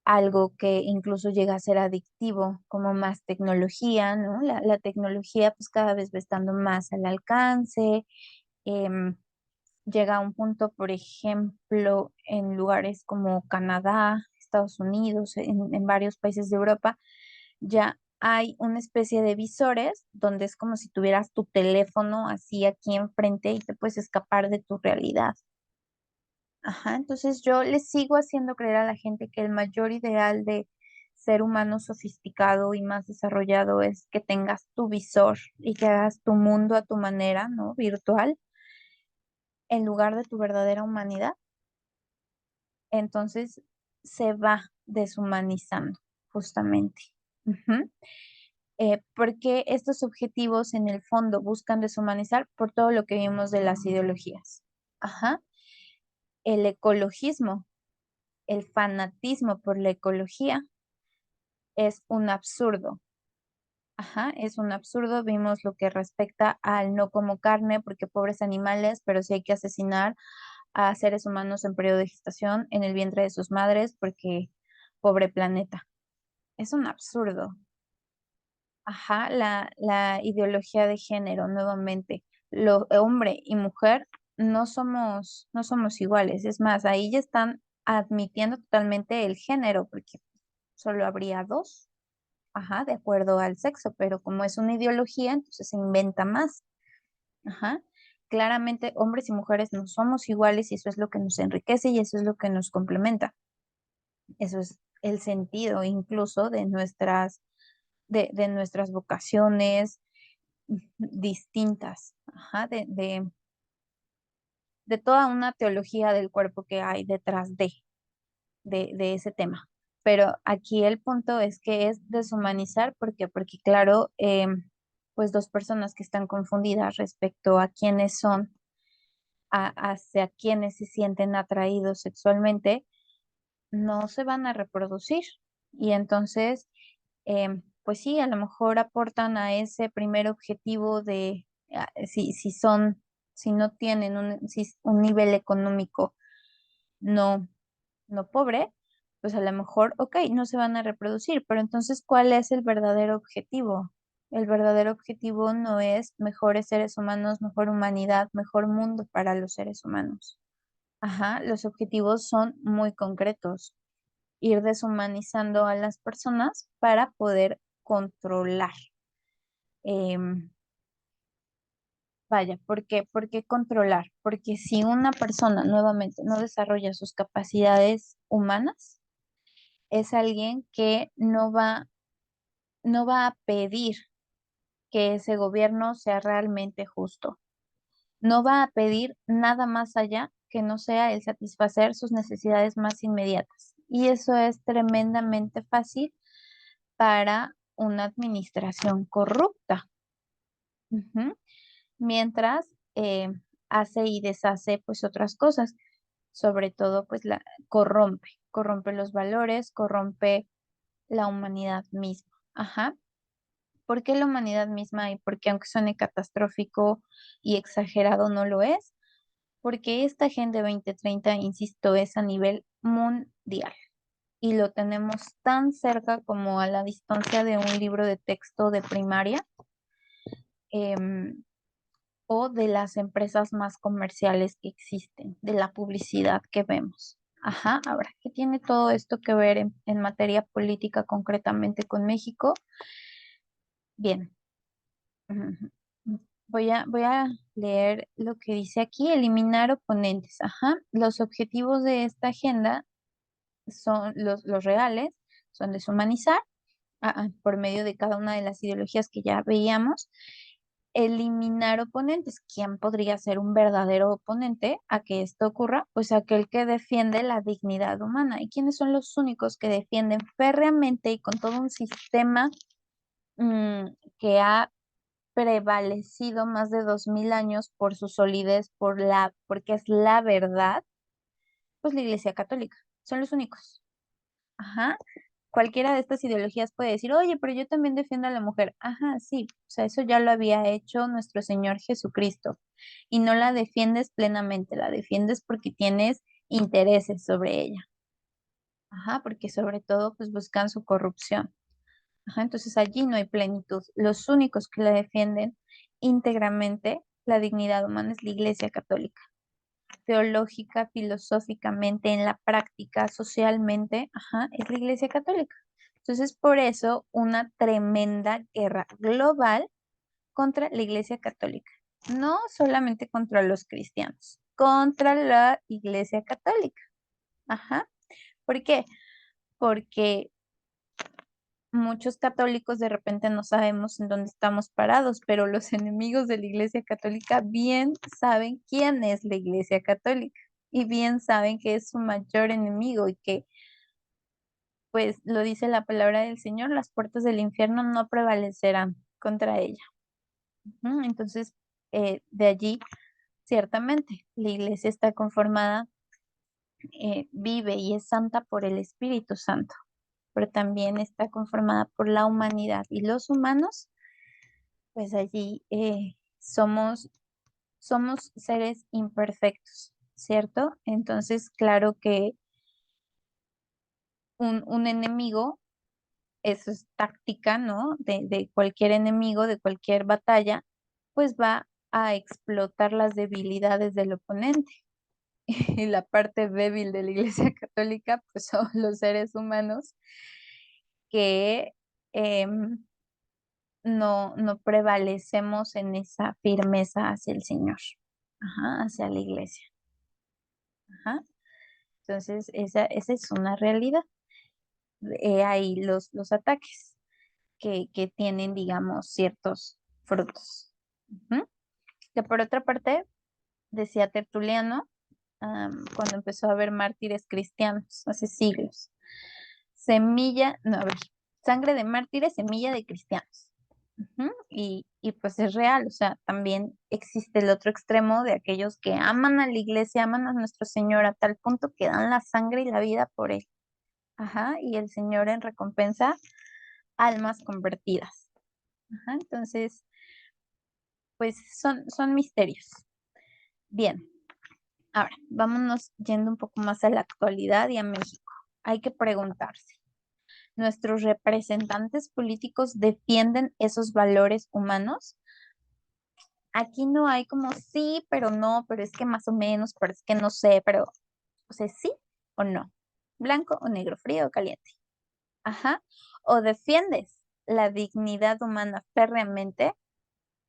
algo que incluso llega a ser adictivo, como más tecnología, ¿no? La tecnología pues cada vez va estando más al alcance, em, llega a un punto, por ejemplo, en lugares como Canadá, Estados Unidos, en varios países de Europa, ya hay una especie de visores donde es como si tuvieras tu teléfono así aquí enfrente y te puedes escapar de tu realidad. Ajá, entonces yo le sigo haciendo creer a la gente que el mayor ideal de ser humano sofisticado y más desarrollado es que tengas tu visor y que hagas tu mundo a tu manera, ¿no? Virtual, en lugar de tu verdadera humanidad. Entonces se va deshumanizando, justamente. Ujú. Porque estos objetivos en el fondo buscan deshumanizar por todo lo que vimos de las ideologías. Ajá. El ecologismo, el fanatismo por la ecología es un absurdo. Ajá, es un absurdo. Vimos lo que respecta al no como carne, porque pobres animales, pero sí hay que asesinar a seres humanos en periodo de gestación en el vientre de sus madres, porque pobre planeta. Es un absurdo. Ajá, la ideología de género, nuevamente. Hombre y mujer no somos iguales. Es más, ahí ya están admitiendo totalmente el género, porque solo habría dos, ajá, de acuerdo al sexo, pero como es una ideología, entonces se inventa más. Ajá. Claramente, hombres y mujeres no somos iguales y eso es lo que nos enriquece y eso es lo que nos complementa. Eso es el sentido incluso de nuestras vocaciones distintas, ajá, de toda una teología del cuerpo que hay detrás de ese tema. Pero aquí el punto es que es deshumanizar, ¿por qué? Porque claro, pues dos personas que están confundidas respecto a quiénes son, hacia quienes se sienten atraídos sexualmente, no se van a reproducir. Y entonces, pues sí, a lo mejor aportan a ese primer objetivo de si son Si no tienen un nivel económico no, no pobre, pues a lo mejor, ok, no se van a reproducir, pero entonces, ¿cuál es el verdadero objetivo? El verdadero objetivo no es mejores seres humanos, mejor humanidad, mejor mundo para los seres humanos. Ajá, los objetivos son muy concretos. Ir deshumanizando a las personas para poder controlar. Em, Vaya, ¿por qué controlar? Porque si una persona nuevamente no desarrolla sus capacidades humanas, es alguien que no va a pedir que ese gobierno sea realmente justo. No va a pedir nada más allá que no sea el satisfacer sus necesidades más inmediatas. Y eso es tremendamente fácil para una administración corrupta. Ujú. Mientras hace y deshace pues otras cosas, sobre todo pues corrompe los valores, corrompe la humanidad misma. Ajá. ¿Por qué la humanidad misma? Y porque aunque suene catastrófico y exagerado, no lo es, porque esta Agenda 2030, insisto, es a nivel mundial y lo tenemos tan cerca como a la distancia de un libro de texto de primaria. em, o de las empresas más comerciales que existen, de la publicidad que vemos. Ajá, ahora, ¿qué tiene todo esto que ver en materia política concretamente con México? Bien, ujú. Voy a leer lo que dice aquí, eliminar oponentes. Ajá, los objetivos de esta agenda son los reales, son deshumanizar por medio de cada una de las ideologías que ya veíamos, eliminar oponentes. ¿Quién podría ser un verdadero oponente a que esto ocurra? Pues aquel que defiende la dignidad humana. ¿Y quiénes son los únicos que defienden férreamente y con todo un sistema mm, que ha prevalecido más de 2000 años por su solidez, porque es la verdad? Pues la Iglesia Católica. Son los únicos. Ajá. Cualquiera de estas ideologías puede decir, oye, pero yo también defiendo a la mujer. Ajá, sí, o sea, eso ya lo había hecho nuestro Señor Jesucristo. Y no la defiendes plenamente, la defiendes porque tienes intereses sobre ella. Ajá, porque sobre todo pues buscan su corrupción. Ajá, entonces allí no hay plenitud. Los únicos que la defienden íntegramente la dignidad humana es la Iglesia Católica. Teológica, filosóficamente, en la práctica, socialmente, ajá, es la Iglesia Católica. Entonces, por eso, una tremenda guerra global contra la Iglesia Católica. No solamente contra los cristianos, contra la Iglesia Católica. Ajá. ¿Por qué? Porque muchos católicos de repente no sabemos en dónde estamos parados, pero los enemigos de la Iglesia Católica bien saben quién es la Iglesia Católica y bien saben que es su mayor enemigo y que, pues lo dice la palabra del Señor, las puertas del infierno no prevalecerán contra ella. Entonces, de allí, ciertamente, la Iglesia está conformada, vive y es santa por el Espíritu Santo, pero también está conformada por la humanidad y los humanos pues allí somos seres imperfectos, ¿cierto? Entonces, claro que un enemigo, eso es táctica, ¿no? De cualquier enemigo, de cualquier batalla, pues va a explotar las debilidades del oponente. Y la parte débil de la Iglesia Católica, pues son los seres humanos que em, no prevalecemos en esa firmeza hacia el Señor, ajá, hacia la iglesia. Ajá. Entonces, esa es una realidad. Hay los ataques que tienen, digamos, ciertos frutos. Ujú. Que por otra parte, decía Tertuliano, cuando empezó a haber mártires cristianos hace siglos, semilla, no, a ver, sangre de mártires, semilla de cristianos. Ujú. Y pues es real, o sea, también existe el otro extremo de aquellos que aman a la iglesia, aman a nuestro Señor a tal punto que dan la sangre y la vida por él. Ajá, y el Señor en recompensa, almas convertidas. Ajá, entonces, pues son misterios. Bien, ahora vámonos yendo un poco más a la actualidad y a México. Hay que preguntarse, ¿nuestros representantes políticos defienden esos valores humanos? Aquí no hay como sí, pero no, pero es que más o menos, pero es que no sé, pero, o sea, sí o no, blanco o negro, frío o caliente. Ajá. O defiendes la dignidad humana férreamente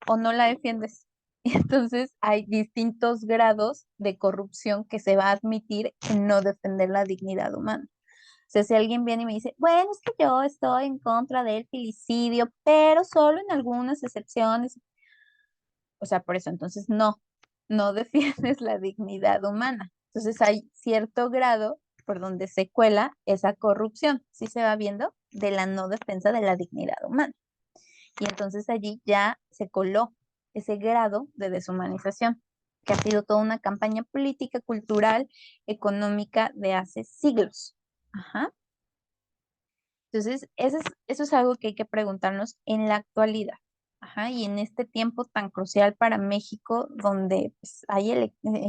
o no la defiendes. Y entonces hay distintos grados de corrupción que se va a admitir en no defender la dignidad humana. O sea, si alguien viene y me dice, bueno, es que yo estoy en contra del filicidio, pero solo en algunas excepciones. O sea, por eso, entonces no defiendes la dignidad humana. Entonces hay cierto grado por donde se cuela esa corrupción, ¿sí se va viendo? De la no defensa de la dignidad humana. Y entonces allí ya se coló ese grado de deshumanización, que ha sido toda una campaña política, cultural, económica de hace siglos. Ajá. Entonces, eso es algo que hay que preguntarnos en la actualidad. Ajá, y en este tiempo tan crucial para México, donde pues,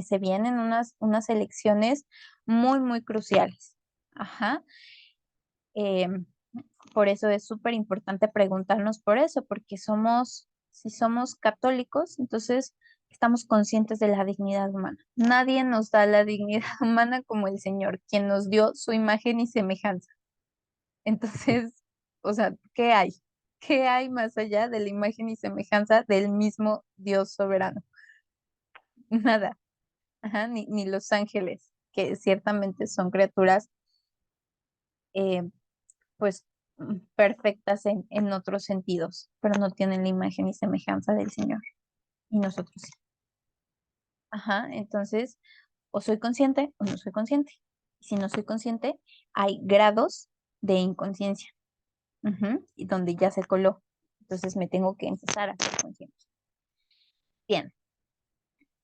se vienen unas elecciones muy, muy cruciales. Ajá. em, por eso es súper importante preguntarnos por eso, porque si somos católicos, entonces estamos conscientes de la dignidad humana. Nadie nos da la dignidad humana como el Señor, quien nos dio su imagen y semejanza. Entonces, o sea, ¿qué hay? ¿Qué hay más allá de la imagen y semejanza del mismo Dios soberano? Nada. Ajá, ni los ángeles, que ciertamente son criaturas, eh, pues, perfectas en otros sentidos, pero no tienen la imagen y semejanza del Señor. Y nosotros sí. Ajá, entonces, o soy consciente o no soy consciente. Y si no soy consciente, hay grados de inconsciencia. Ujú, y donde ya se coló. Entonces me tengo que empezar a ser consciente. Bien,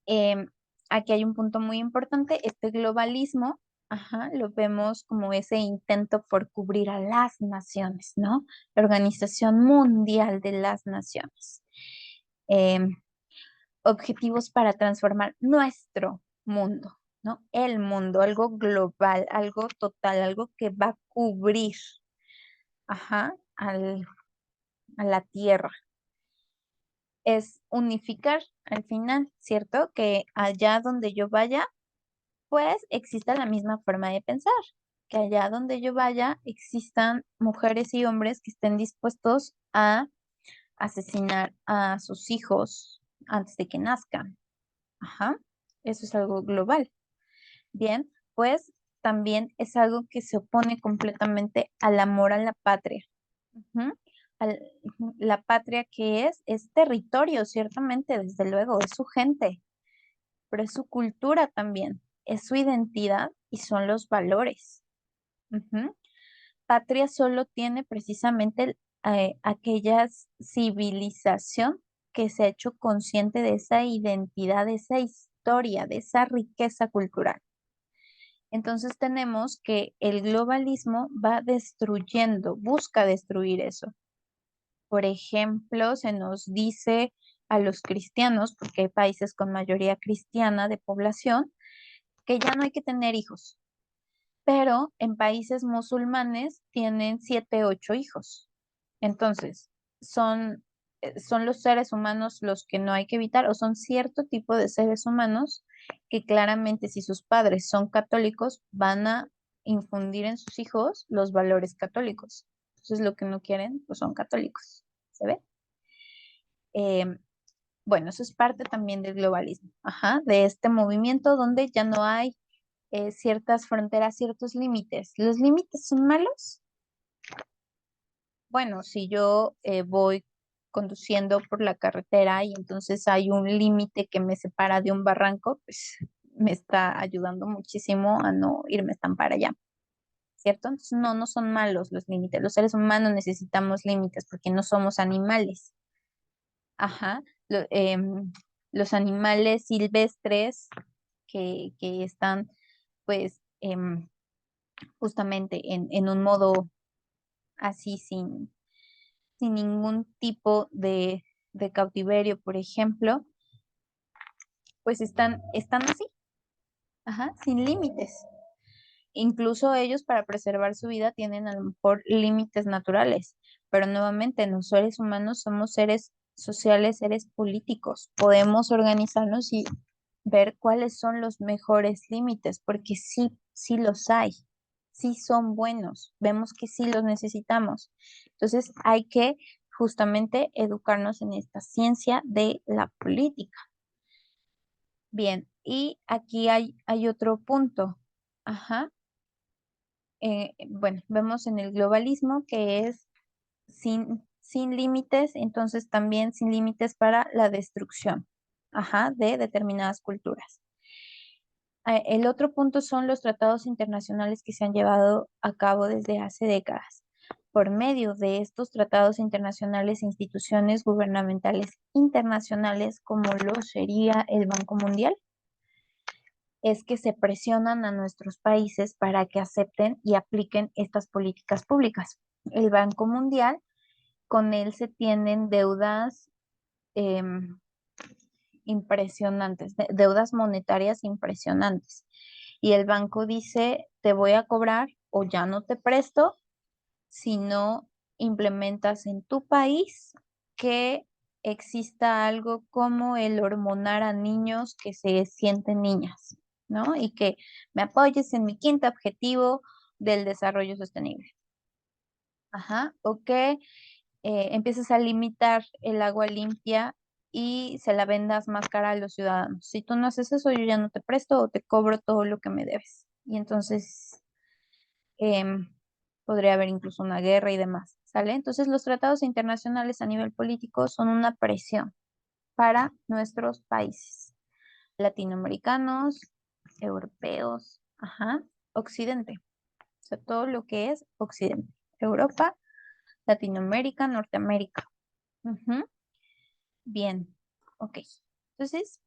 em, aquí hay un punto muy importante, este globalismo, ajá, lo vemos como ese intento por cubrir a las naciones, ¿no? La Organización Mundial de las Naciones. Em, objetivos para transformar nuestro mundo, ¿no? El mundo, algo global, algo total, algo que va a cubrir, ajá, a la tierra. Es unificar al final, ¿cierto? Que allá donde yo vaya, pues exista la misma forma de pensar, que allá donde yo vaya existan mujeres y hombres que estén dispuestos a asesinar a sus hijos antes de que nazcan. Ajá, eso es algo global. Bien, pues también es algo que se opone completamente al amor a la patria. Ujú. La patria que es territorio, ciertamente, desde luego, es su gente, pero es su cultura también, es su identidad y son los valores. Ujú. Patria solo tiene precisamente aquella civilización que se ha hecho consciente de esa identidad, de esa historia, de esa riqueza cultural. Entonces tenemos que el globalismo va destruyendo, busca destruir eso. Por ejemplo, se nos dice a los cristianos, porque hay países con mayoría cristiana de población, que ya no hay que tener hijos, pero en países musulmanes tienen 7, 8 hijos. Entonces, son los seres humanos los que no hay que evitar, o son cierto tipo de seres humanos que claramente si sus padres son católicos, van a infundir en sus hijos los valores católicos. Entonces, lo que no quieren, pues son católicos. ¿Se ve? Em, bueno, eso es parte también del globalismo, ajá, de este movimiento donde ya no hay ciertas fronteras, ciertos límites. ¿Los límites son malos? Bueno, si yo voy conduciendo por la carretera y entonces hay un límite que me separa de un barranco, pues me está ayudando muchísimo a no irme tan para allá, ¿cierto? Entonces, no son malos los límites. Los seres humanos necesitamos límites porque no somos animales. Ajá. Los animales silvestres que están, pues, justamente en un modo así sin ningún tipo de cautiverio, por ejemplo, pues están así, ajá, sin límites. Incluso ellos para preservar su vida tienen a lo mejor límites naturales, pero nuevamente los seres humanos somos seres sociales, seres políticos. Podemos organizarnos y ver cuáles son los mejores límites, porque sí, sí los hay, sí son buenos, vemos que sí los necesitamos. Entonces hay que justamente educarnos en esta ciencia de la política. Bien, y aquí hay otro punto. Ajá. Bueno, vemos en el globalismo que es sin límites, entonces también sin límites para la destrucción, ajá, de determinadas culturas. El otro punto son los tratados internacionales que se han llevado a cabo desde hace décadas. Por medio de estos tratados internacionales e instituciones gubernamentales internacionales, como lo sería el Banco Mundial, es que se presionan a nuestros países para que acepten y apliquen estas políticas públicas. El Banco Mundial, con él se tienen deudas impresionantes, deudas monetarias impresionantes. Y el banco dice, te voy a cobrar o ya no te presto si no implementas en tu país que exista algo como el hormonar a niños que se sienten niñas, ¿no? Y que me apoyes en mi quinto objetivo del desarrollo sostenible. Ajá, o que empieces a limitar el agua limpia y se la vendas más cara a los ciudadanos. Si tú no haces eso, yo ya no te presto o te cobro todo lo que me debes. Y entonces em, podría haber incluso una guerra y demás, ¿sale? Entonces los tratados internacionales a nivel político son una presión para nuestros países latinoamericanos, europeos, ajá, Occidente, o sea, todo lo que es Occidente, Europa, Latinoamérica, Norteamérica. Ujú. Bien, ok. Entonces,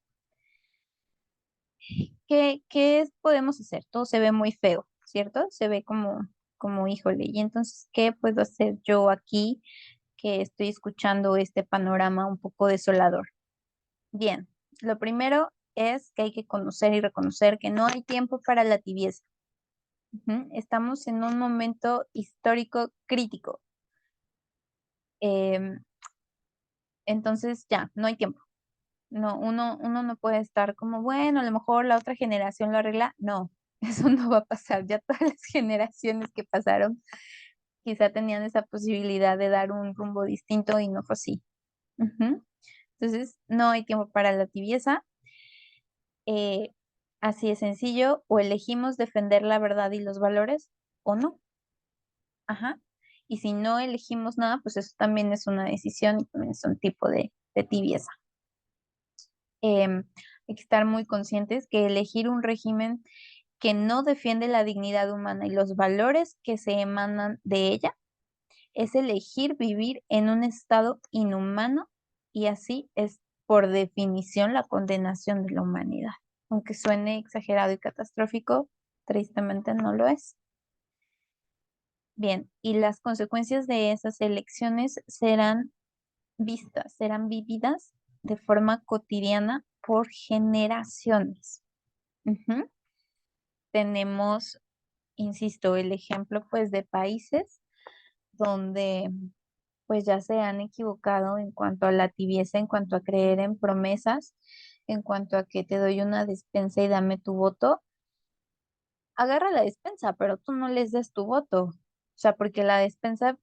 ¿qué podemos hacer? Todo se ve muy feo, ¿cierto? Se ve como, híjole. Y entonces, ¿qué puedo hacer yo aquí que estoy escuchando este panorama un poco desolador? Bien, lo primero es que hay que conocer y reconocer que no hay tiempo para la tibieza. Ujú. Estamos en un momento histórico crítico. Em, entonces, ya, no hay tiempo. No, uno no puede estar como, bueno, a lo mejor la otra generación lo arregla. No, eso no va a pasar. Ya todas las generaciones que pasaron quizá tenían esa posibilidad de dar un rumbo distinto y no fue así. Ujú. Entonces, no hay tiempo para la tibieza. Eh, Así de sencillo, o elegimos defender la verdad y los valores o no. Ajá. Y si no elegimos nada, pues eso también es una decisión y también es un tipo de tibieza. Hay que estar muy conscientes que elegir un régimen que no defiende la dignidad humana y los valores que se emanan de ella es elegir vivir en un estado inhumano y así es por definición la condenación de la humanidad. Aunque suene exagerado y catastrófico, tristemente no lo es. Bien, y las consecuencias de esas elecciones serán vistas, serán vividas de forma cotidiana por generaciones. Ujú. Tenemos, insisto, el ejemplo pues de países donde pues ya se han equivocado en cuanto a la tibieza, en cuanto a creer en promesas, en cuanto a que te doy una despensa y dame tu voto. Agarra la despensa, pero tú no les des tu voto. O sea, porque la despensa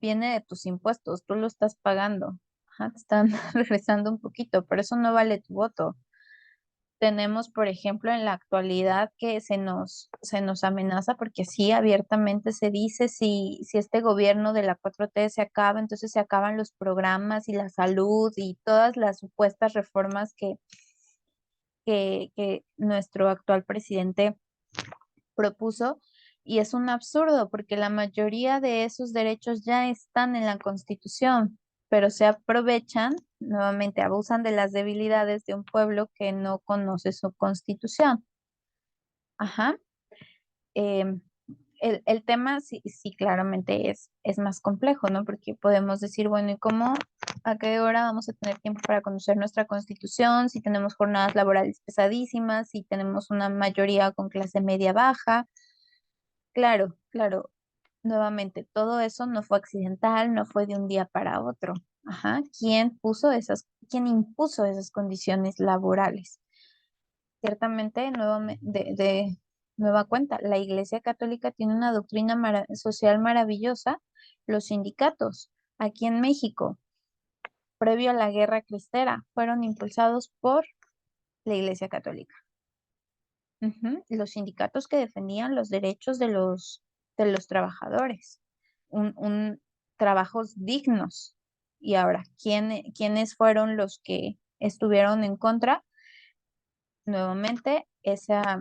viene de tus impuestos, tú lo estás pagando. Ajá, te están regresando un poquito, pero eso no vale tu voto. Tenemos, por ejemplo, en la actualidad que se nos amenaza, porque sí, abiertamente se dice, si este gobierno de la 4T se acaba, entonces se acaban los programas y la salud y todas las supuestas reformas que nuestro actual presidente propuso. Y es un absurdo, porque la mayoría de esos derechos ya están en la Constitución, pero se aprovechan, nuevamente abusan de las debilidades de un pueblo que no conoce su Constitución. Ajá. Em, el tema sí, sí claramente es más complejo, ¿no? Porque podemos decir, bueno, ¿y cómo a qué hora vamos a tener tiempo para conocer nuestra constitución, si tenemos jornadas laborales pesadísimas, si tenemos una mayoría con clase media baja. Claro, claro, nuevamente, todo eso no fue accidental, no fue de un día para otro. Ajá, quién impuso esas condiciones laborales? Ciertamente, de nueva cuenta, la Iglesia Católica tiene una doctrina social maravillosa, los sindicatos. Aquí en México, previo a la Guerra Cristera, fueron impulsados por la Iglesia Católica. Los sindicatos que defendían los derechos de los trabajadores, un trabajos dignos. Y ahora, ¿quiénes fueron los que estuvieron en contra? Nuevamente, esa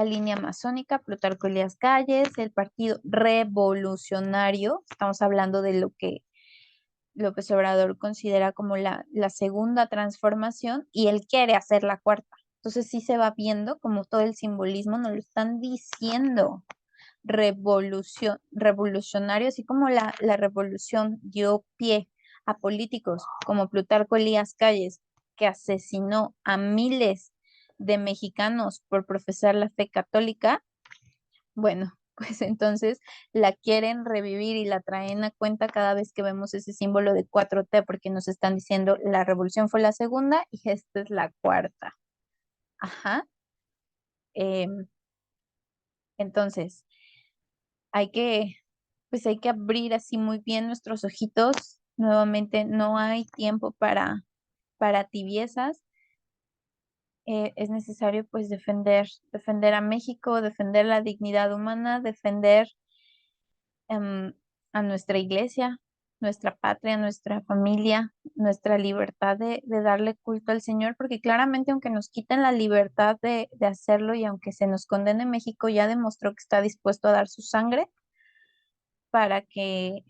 línea masónica, Plutarco Elías Calles, el Partido Revolucionario, estamos hablando de lo que López Obrador considera como la segunda transformación y él quiere hacer la cuarta. Entonces sí se va viendo como todo el simbolismo nos lo están diciendo. Revolucionario, así como la revolución dio pie a políticos como Plutarco Elías Calles, que asesinó a miles de mexicanos por profesar la fe católica. Bueno, pues entonces la quieren revivir y la traen a cuenta cada vez que vemos ese símbolo de 4T, porque nos están diciendo la revolución fue la segunda y esta es la cuarta. Ajá. Em, entonces, hay que, pues hay que abrir así muy bien nuestros ojitos. Nuevamente, no hay tiempo para tibiezas. Es necesario pues defender a México, defender la dignidad humana, defender em, a nuestra iglesia, nuestra patria, nuestra familia, nuestra libertad de darle culto al Señor, porque claramente aunque nos quiten la libertad de hacerlo y aunque se nos condene, México ya demostró que está dispuesto a dar su sangre para que,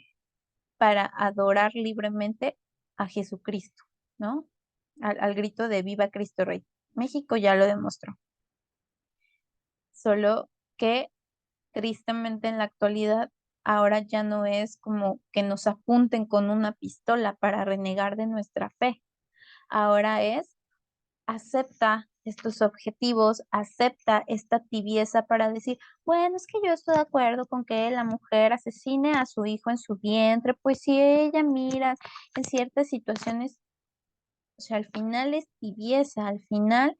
para adorar libremente a Jesucristo, ¿no? Al grito de Viva Cristo Rey. México ya lo demostró. Solo que tristemente en la actualidad ahora ya no es como que nos apunten con una pistola para renegar de nuestra fe. Ahora es acepta estos objetivos, acepta esta tibieza para decir, bueno, es que yo estoy de acuerdo con que la mujer asesine a su hijo en su vientre, pues si ella mira en ciertas situaciones, o sea, al final es tibieza, al final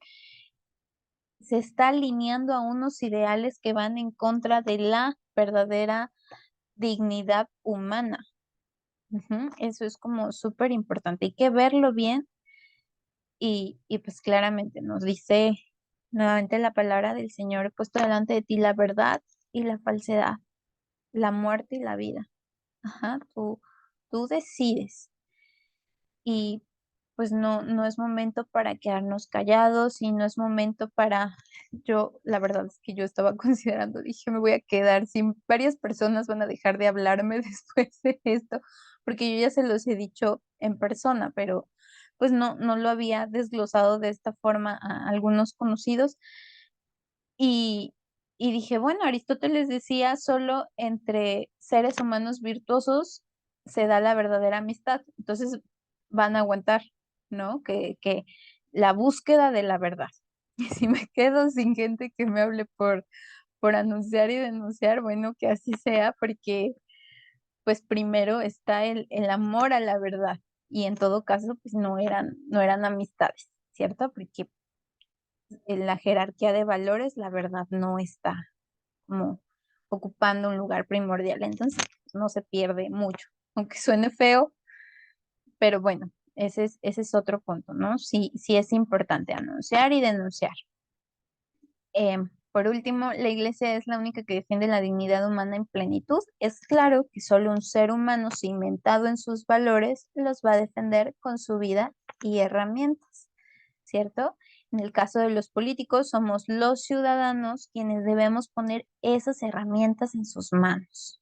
se está alineando a unos ideales que van en contra de la verdadera dignidad humana. Eso es como súper importante. Hay que verlo bien y pues claramente nos dice nuevamente la palabra del Señor, he puesto delante de ti la verdad y la falsedad, la muerte y la vida. Ajá, tú decides. Y pues no es momento para quedarnos callados y no es momento la verdad es que yo estaba considerando, dije, me voy a quedar sin, varias personas van a dejar de hablarme después de esto, porque yo ya se los he dicho en persona, pero pues no lo había desglosado de esta forma a algunos conocidos y, y dije, bueno, Aristóteles decía, solo entre seres humanos virtuosos se da la verdadera amistad. Entonces van a aguantar, ¿no? Que la búsqueda de la verdad. Y si me quedo sin gente que me hable por anunciar y denunciar, bueno, que así sea, porque pues primero está el amor a la verdad. Y en todo caso, pues no eran amistades, ¿cierto? Porque en la jerarquía de valores, la verdad no está como ocupando un lugar primordial. Entonces, pues, no se pierde mucho, aunque suene feo, pero bueno, ese es otro punto, ¿no? Sí, sí es importante anunciar y denunciar. Por último, la iglesia es la única que defiende la dignidad humana en plenitud. Es claro que solo un ser humano cimentado en sus valores los va a defender con su vida y herramientas. ¿Cierto? En el caso de los políticos, somos los ciudadanos quienes debemos poner esas herramientas en sus manos.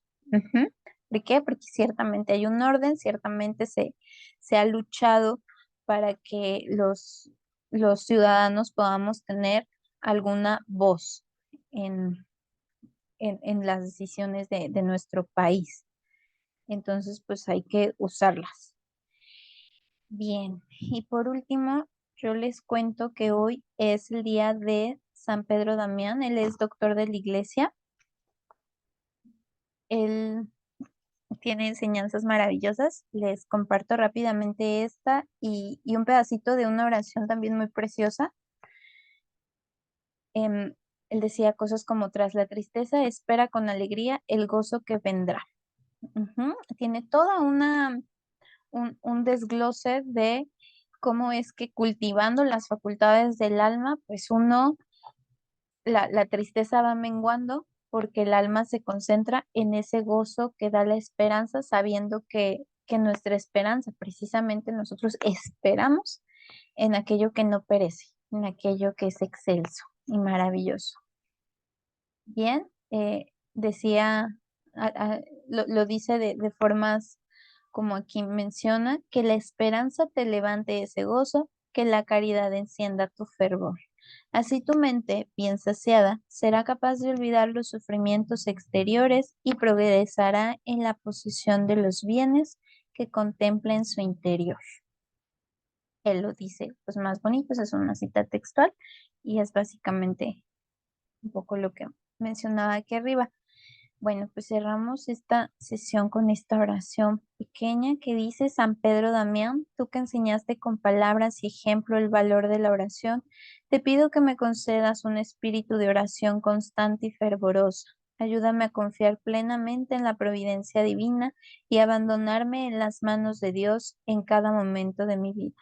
¿Por qué? Porque ciertamente hay un orden, ciertamente se ha luchado para que los ciudadanos podamos tener alguna voz en, en las decisiones de nuestro país. Entonces, pues hay que usarlas. Bien, y por último, yo les cuento que hoy es el día de San Pedro Damián. Él es doctor de la iglesia. Él tiene enseñanzas maravillosas. Les comparto rápidamente esta y un pedacito de una oración también muy preciosa. Él decía cosas como: tras la tristeza, espera con alegría el gozo que vendrá. Ujú. Tiene toda un desglose de cómo es que cultivando las facultades del alma, pues la tristeza va menguando porque el alma se concentra en ese gozo que da la esperanza, sabiendo que nuestra esperanza, precisamente nosotros esperamos en aquello que no perece, en aquello que es excelso y maravilloso. Bien, decía, lo dice de formas como aquí menciona, que la esperanza te levante ese gozo, que la caridad encienda tu fervor. Así tu mente, bien saciada, será capaz de olvidar los sufrimientos exteriores y progresará en la posesión de los bienes que contempla en su interior. Él lo dice, pues más bonito, esa es una cita textual y es básicamente un poco lo que mencionaba aquí arriba. Bueno, pues cerramos esta sesión con esta oración pequeña que dice: San Pedro Damián, tú que enseñaste con palabras y ejemplo el valor de la oración, te pido que me concedas un espíritu de oración constante y fervorosa. Ayúdame a confiar plenamente en la providencia divina y abandonarme en las manos de Dios en cada momento de mi vida.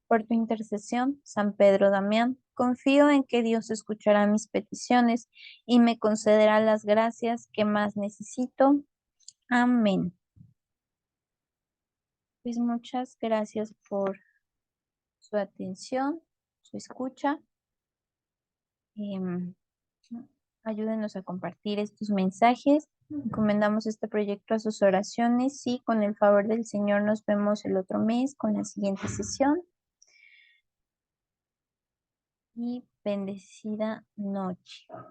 Por tu intercesión, San Pedro Damián, confío en que Dios escuchará mis peticiones y me concederá las gracias que más necesito. Amén. Pues muchas gracias por su atención, su escucha. Em, Ayúdenos a compartir estos mensajes. Encomendamos este proyecto a sus oraciones y con el favor del Señor nos vemos el otro mes con la siguiente sesión. Y bendecida noche.